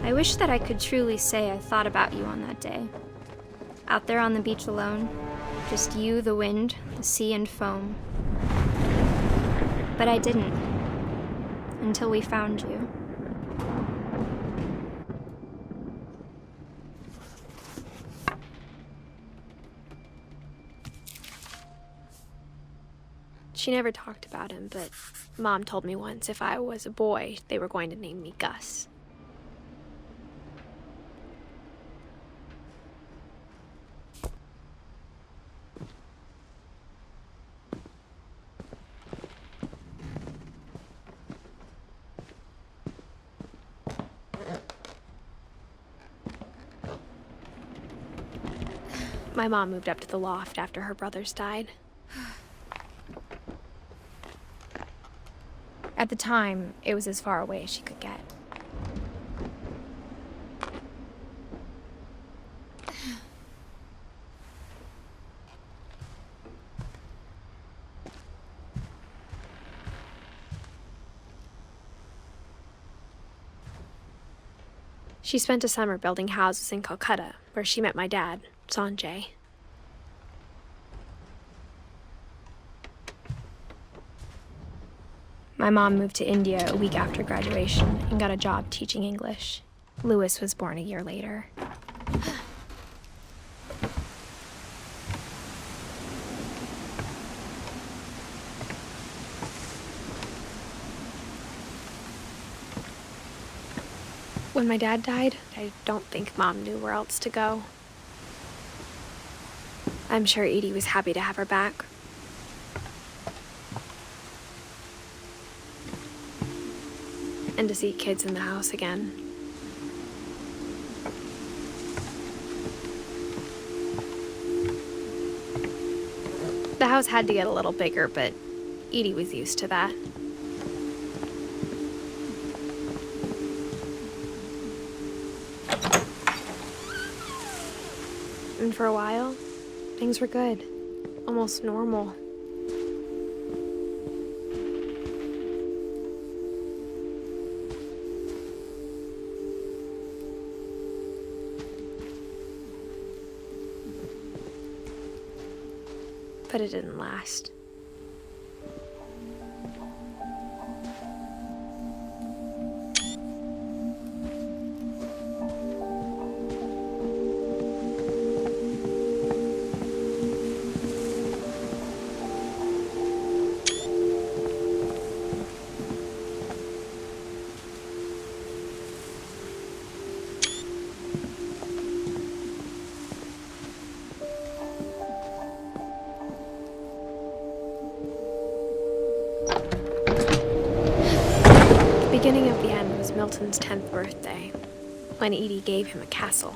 S11: I wish that I could truly say I thought about you on that day. Out there on the beach alone, just you, the wind, the sea, and foam. But I didn't, until we found you.
S1: She never talked about him, but Mom told me once if I was a boy, they were going to name me Gus. My mom moved up to the loft after her brothers died. At the time, it was as far away as she could get. She spent a summer building houses in Calcutta, where she met my dad, Sanjay. My mom moved to India a week after graduation and got a job teaching English. Louis was born a year later. When my dad died, I don't think Mom knew where else to go. I'm sure Edie was happy to have her back. And to see kids in the house again. The house had to get a little bigger, but Edie was used to that. And for a while, things were good, almost normal. But it didn't last. beginning of the end was Milton's 10th birthday, when Edie gave him a castle.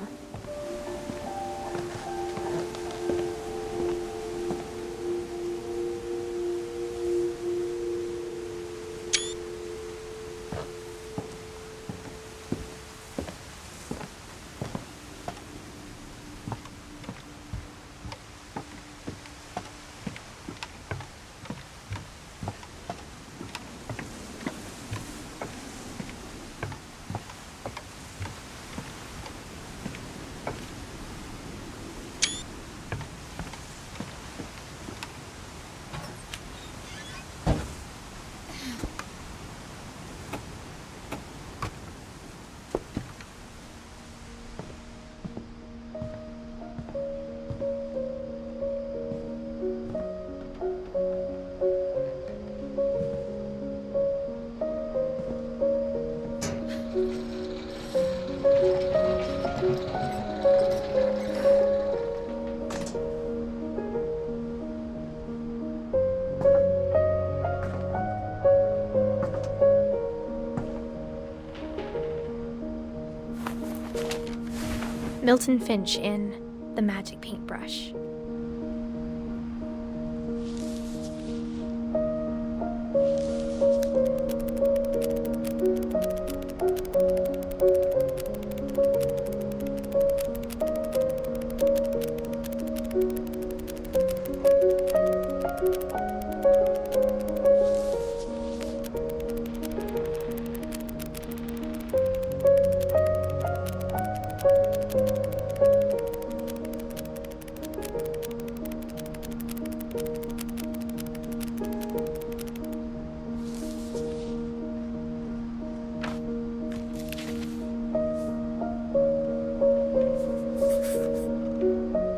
S1: Milton Finch in The Magic Paintbrush.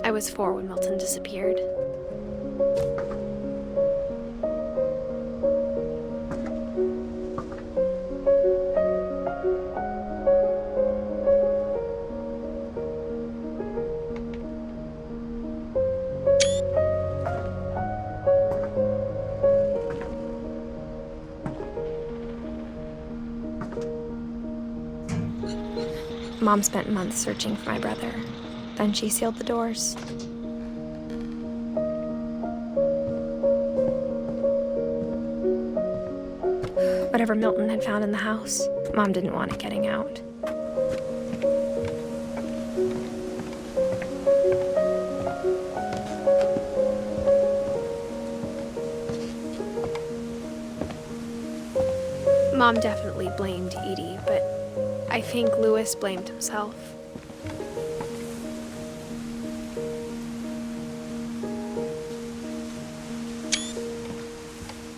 S1: I was 4 when Milton disappeared. Mom spent months searching for my brother. Then she sealed the doors. Whatever Milton had found in the house, Mom didn't want it getting out. Mom definitely blamed Edie, but I think Louis blamed himself.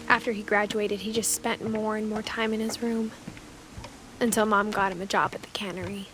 S1: After he graduated, he just spent more and more time in his room, until Mom got him a job at the cannery.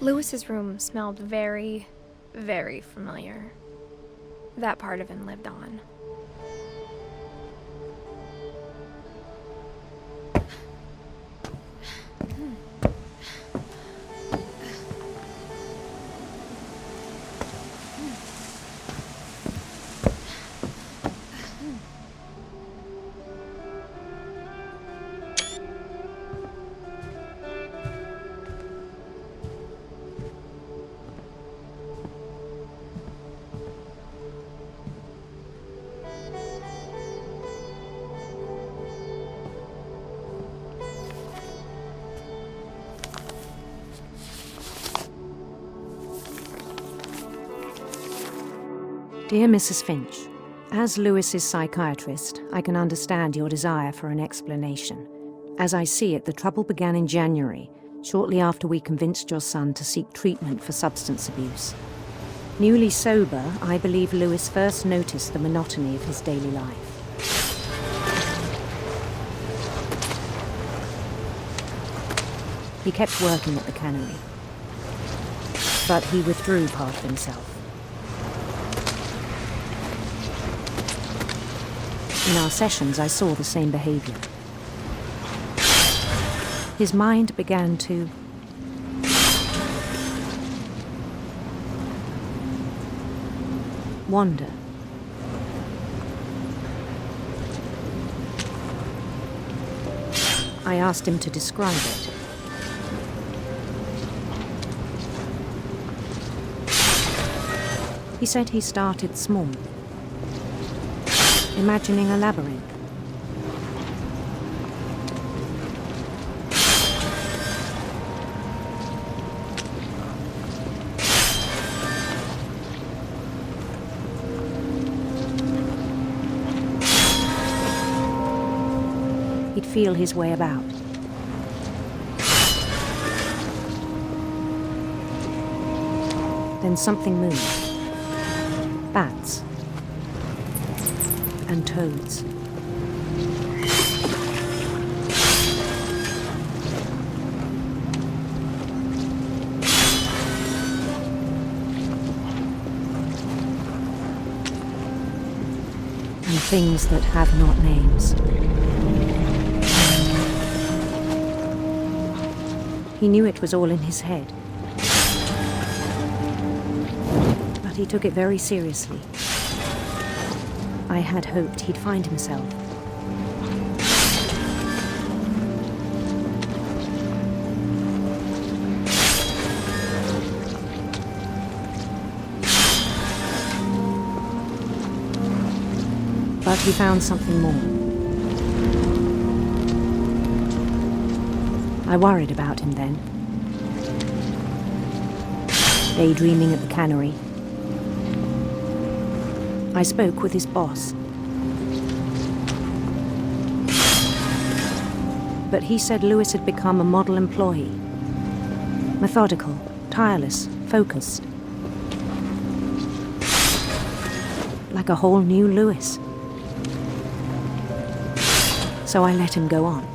S1: Louis's room smelled very, very familiar. That part of him lived on.
S15: Dear Mrs. Finch, as Louis's psychiatrist, I can understand your desire for an explanation. As I see it, the trouble began in January, shortly after we convinced your son to seek treatment for substance abuse. Newly sober, I believe Lewis first noticed the monotony of his daily life. He kept working at the cannery, but he withdrew part of himself. In our sessions, I saw the same behavior. His mind began to wander. I asked him to describe it. He said he started small, imagining a labyrinth. He'd feel his way about. Then something moved. Bats and toads. And things that have not names. He knew it was all in his head. But he took it very seriously. I had hoped he'd find himself. But he found something more. I worried about him then. Daydreaming at the cannery. I spoke with his boss. But he said Lewis had become a model employee. Methodical, tireless, focused. Like a whole new Lewis. So I let him go on.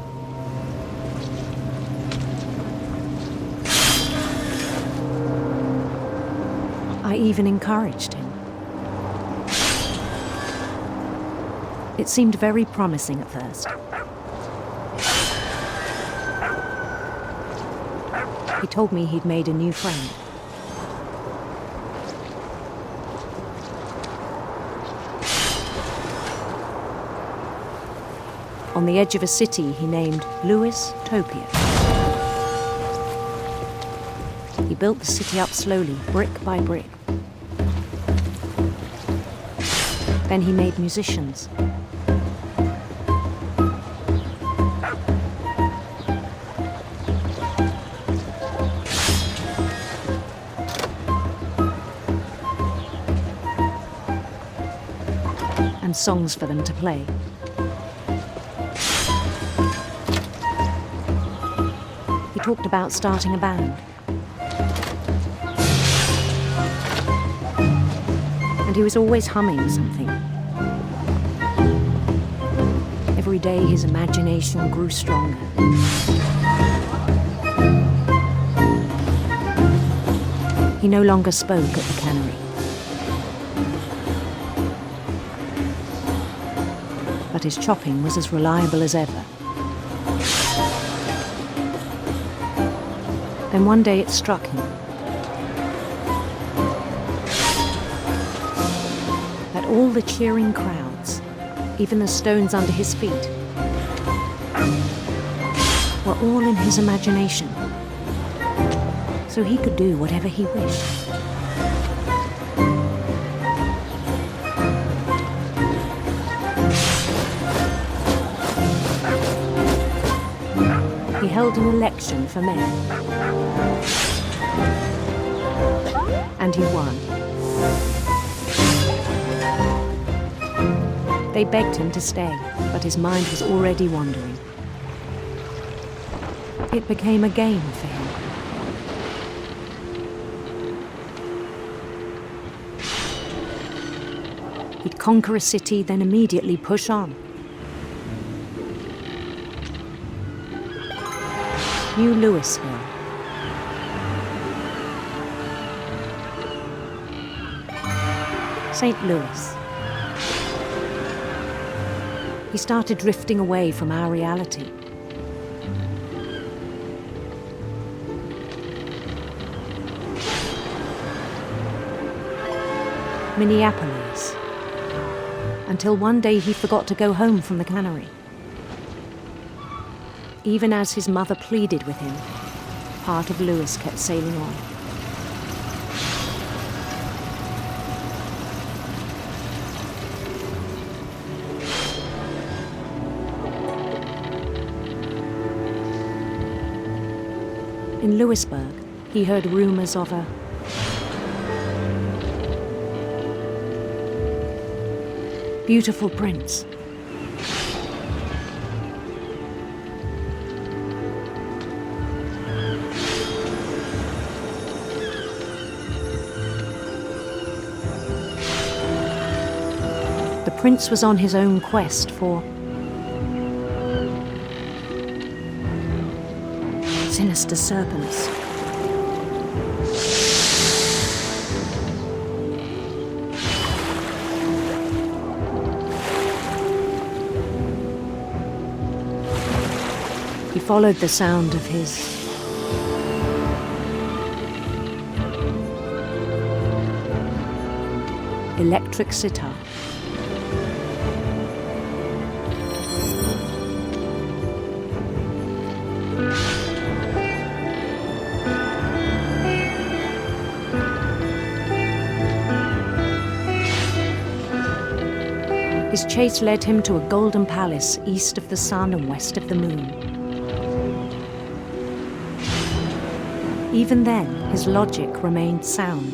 S15: I even encouraged him. It seemed very promising at first. He told me he'd made a new friend. On the edge of a city he named Lewis Topia. He built the city up slowly, brick by brick. Then he made musicians. And songs for them to play. He talked about starting a band. And he was always humming something. Every day his imagination grew stronger. He no longer spoke at the cannery. But his chopping was as reliable as ever. Then one day it struck him that all the cheering crowds, even the stones under his feet, were all in his imagination, so he could do whatever he wished. He held an election for mayor, and he won. They begged him to stay, but his mind was already wandering. It became a game for him. He'd conquer a city, then immediately push on. New Louisville. St. Louis. He started drifting away from our reality. Minneapolis. Until one day he forgot to go home from the cannery. Even as his mother pleaded with him, part of Louis kept sailing on. In Louisburg, he heard rumors of a beautiful prince. The prince was on his own quest for sinister serpents. He followed the sound of his electric sitar. His chase led him to a golden palace east of the sun and west of the moon. Even then, his logic remained sound.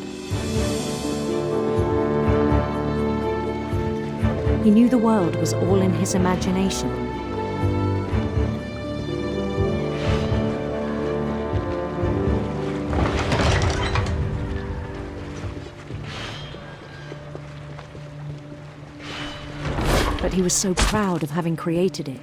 S15: He knew the world was all in his imagination. But he was so proud of having created it.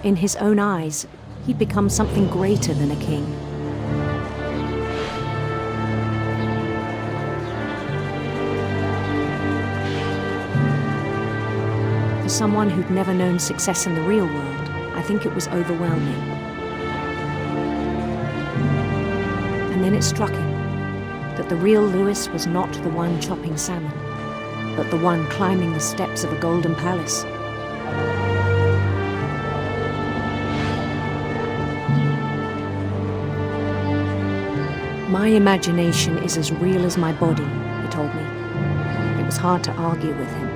S15: In his own eyes, he'd become something greater than a king. For someone who'd never known success in the real world, I think it was overwhelming. And then it struck him that the real Louis was not the one chopping salmon, but the one climbing the steps of a golden palace. My imagination is as real as my body, he told me. It was hard to argue with him.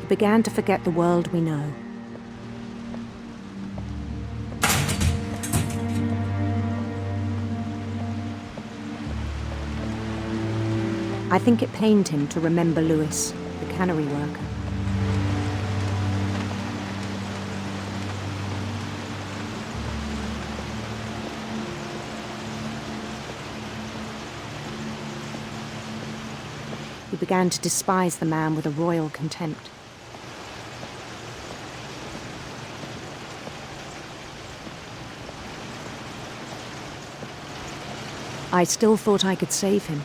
S15: He began to forget the world we know. I think it pained him to remember Louis, the cannery worker. He began to despise the man with a royal contempt. I still thought I could save him.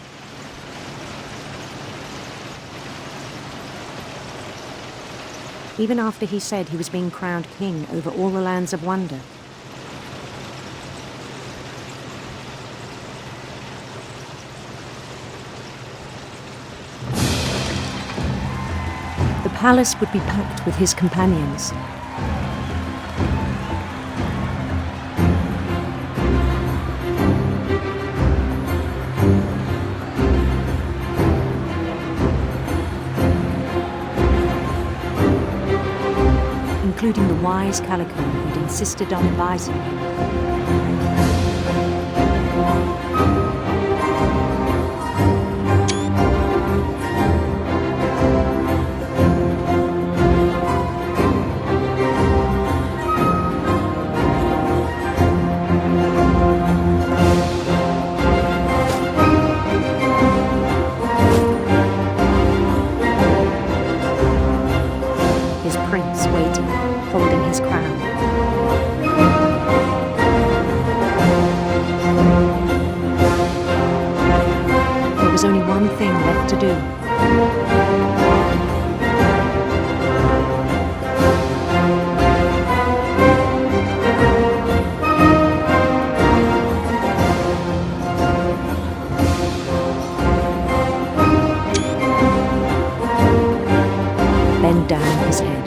S15: Even after he said he was being crowned king over all the lands of wonder. The palace would be packed with his companions. Including the wise Calico who'd insisted on advising him. only one thing left to do. Bend down his head.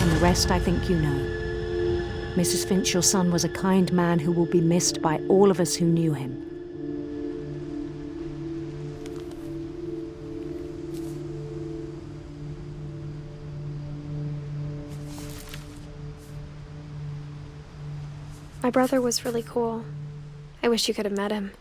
S15: And the rest I think you know. Mrs. Finch, your son was a kind man who will be missed by all of us who knew him.
S1: My brother was really cool. I wish you could have met him.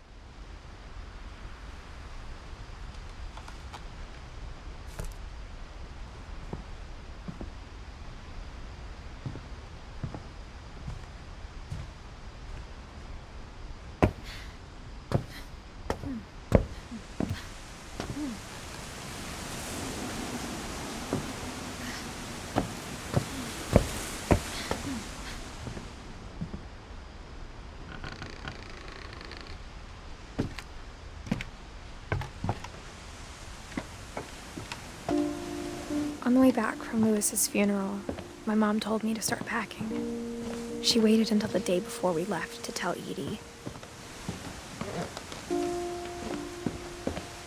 S1: On the way back from Lewis's funeral, my mom told me to start packing. She waited until the day before we left to tell Edie.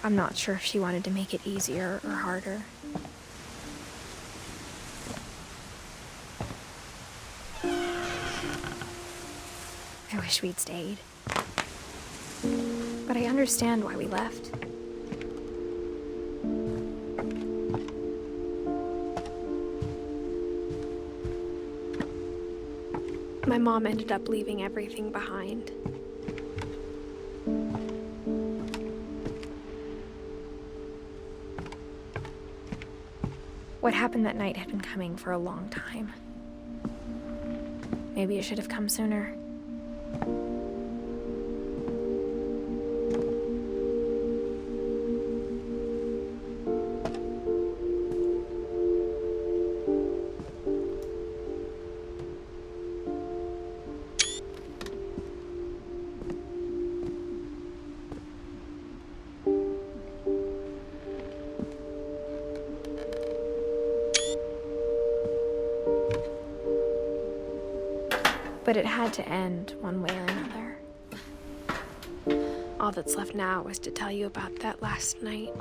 S1: I'm not sure if she wanted to make it easier or harder. I wish we'd stayed. But I understand why we left. My mom ended up leaving everything behind. What happened that night had been coming for a long time. Maybe it should have come sooner. But it had to end one way or another. All that's left now was to tell you about that last night.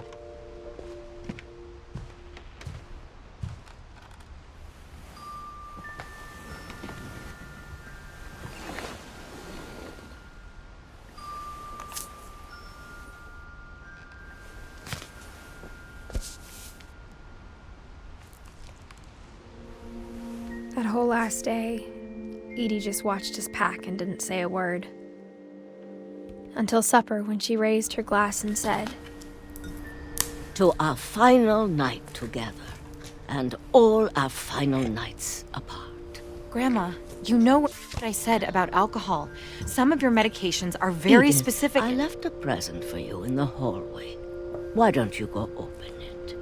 S1: That whole last day, Edie just watched us pack and didn't say a word. Until supper, when she raised her glass and said,
S16: "To our final night together, and all our final nights apart."
S17: Grandma, you know what I said about alcohol. Some of your medications are very
S16: Edith,
S17: specific.
S16: I left a present for you in the hallway. Why don't you go open it?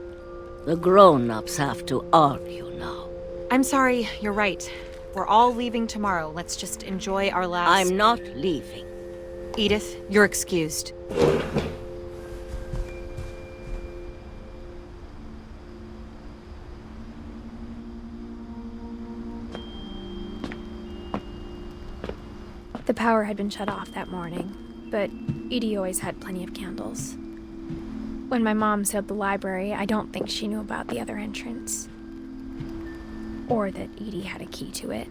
S16: The grown-ups have to argue now.
S17: I'm sorry, you're right. We're all leaving tomorrow. Let's just enjoy our last...
S16: I'm not leaving.
S17: Edith, you're excused.
S1: The power had been shut off that morning, but Edie always had plenty of candles. When my mom sealed the library, I don't think she knew about the other entrance. Or that Edie had a key to it.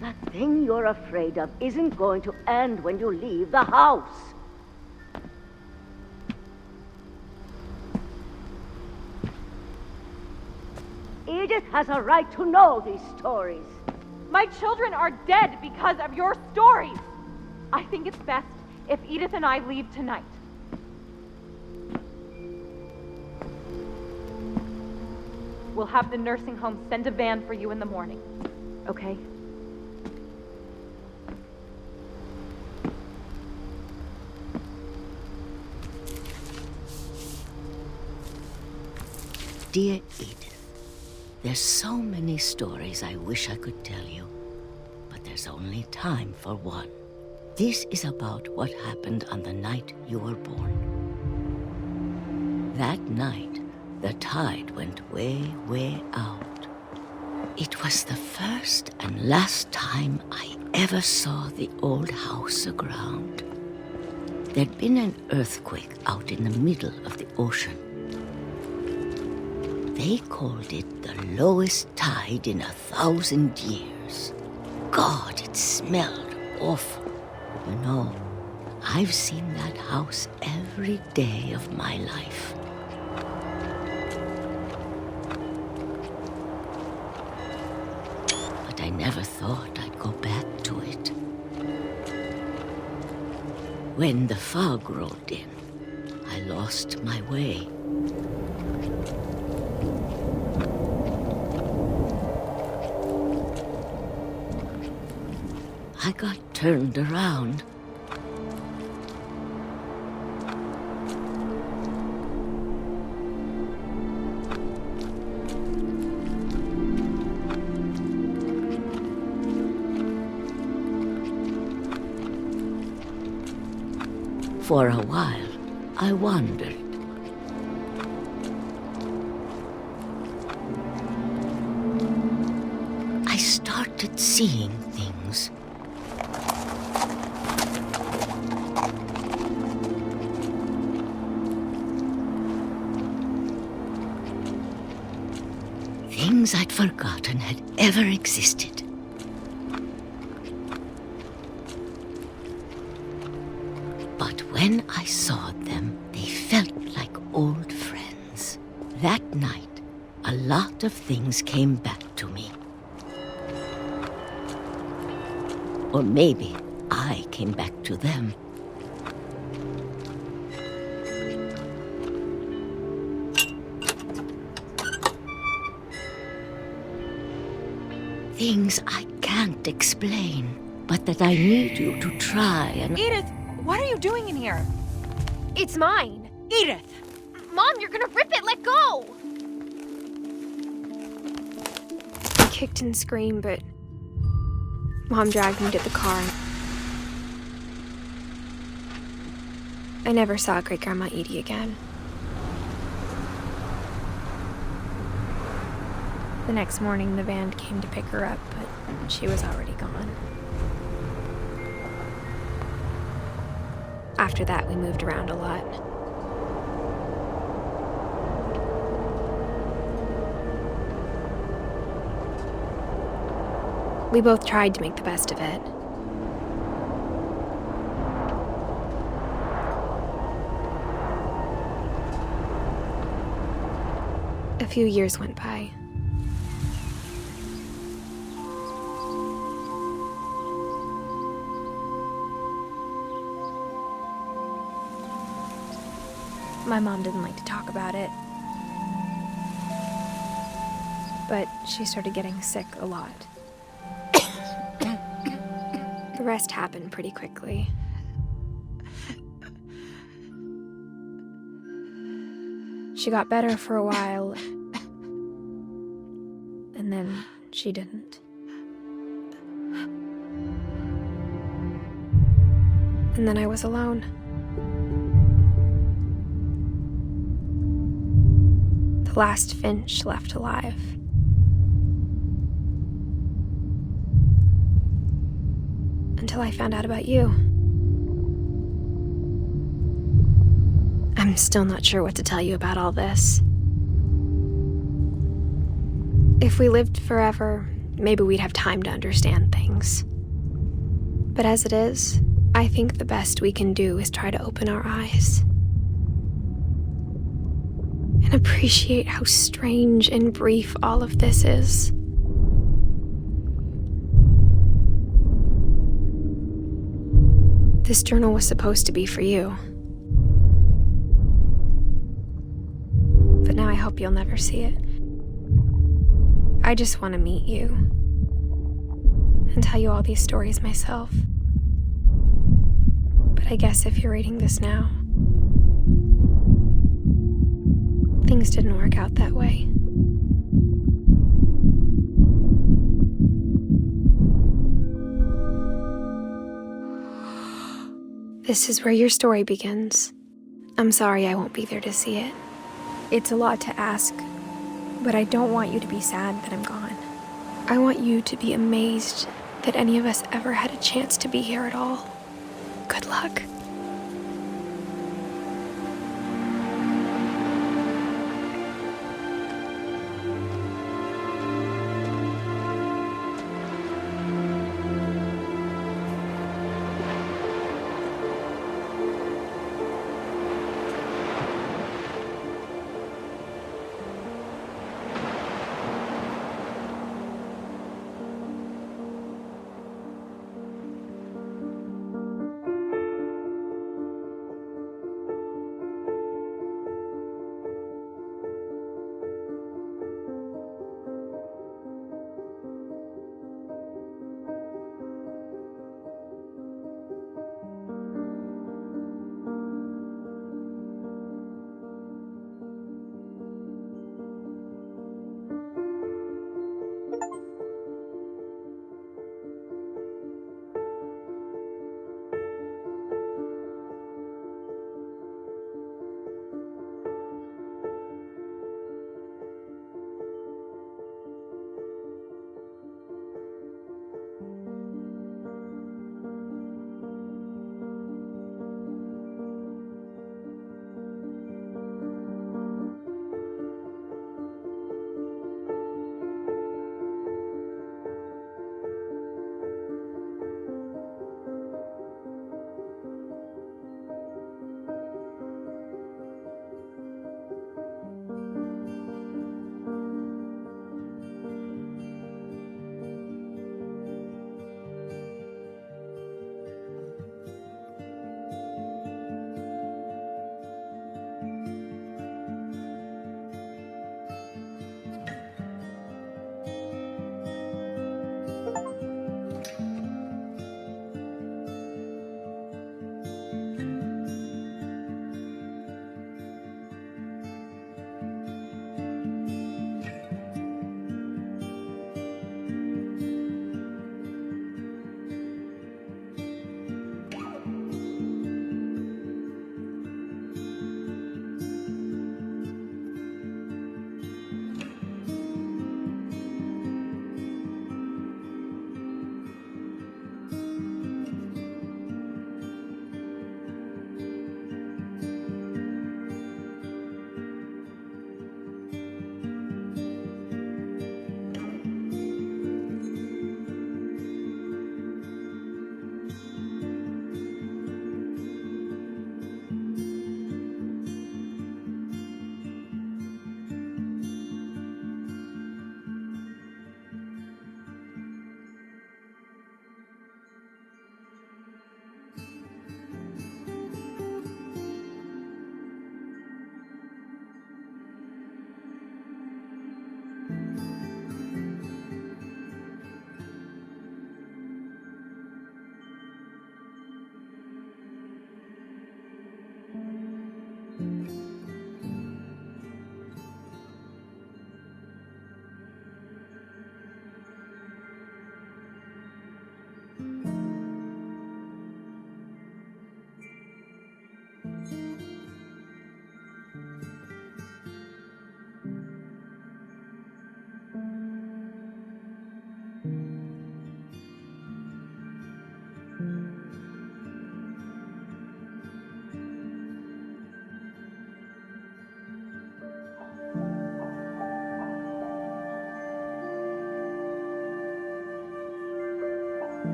S16: That thing you're afraid of isn't going to end when you leave the house. Edith has a right to know these stories.
S13: My children are dead because of your stories. I think it's best if Edith and I leave tonight.
S17: We'll have the nursing home send a van for you in the morning. Okay?
S16: Dear Edith, there's so many stories I wish I could tell you, but there's only time for one. This is about what happened on the night you were born. That night, the tide went way, way out. It was the first and last time I ever saw the old house aground. There'd been an earthquake out in the middle of the ocean. They called it the lowest tide in 1,000 years. God, it smelled awful. You know, I've seen that house every day of my life. But I never thought I'd go back to it. When the fog rolled in, I lost my way. I got turned around. For a while, I wandered. I started seeing things. Things I'd forgotten had ever existed. But when I saw them, they felt like old friends. That night, a lot of things came back to me. Or maybe I came back to them. Things I can't explain, but that I need you to try and...
S17: Edith, what are you doing in here?
S1: It's mine.
S17: Edith!
S1: Mom, you're gonna rip it! Let go! I kicked and screamed, but Mom dragged me to the car. I never saw Great-Grandma Edie again. The next morning, the van came to pick her up, but she was already gone. After that, we moved around a lot. We both tried to make the best of it. A few years went by. My mom didn't like to talk about it, but she started getting sick a lot. The rest happened pretty quickly. She got better for a while, and then she didn't. And then I was alone. The last Finch left alive. Until I found out about you. I'm still not sure what to tell you about all this. If we lived forever, maybe we'd have time to understand things. But as it is, I think the best we can do is try to open our eyes. And appreciate how strange and brief all of this is. This journal was supposed to be for you. But now I hope you'll never see it. I just want to meet you and tell you all these stories myself. But I guess if you're reading this now, things didn't work out that way. This is where your story begins. I'm sorry I won't be there to see it. It's a lot to ask, but I don't want you to be sad that I'm gone. I want you to be amazed that any of us ever had a chance to be here at all. Good luck.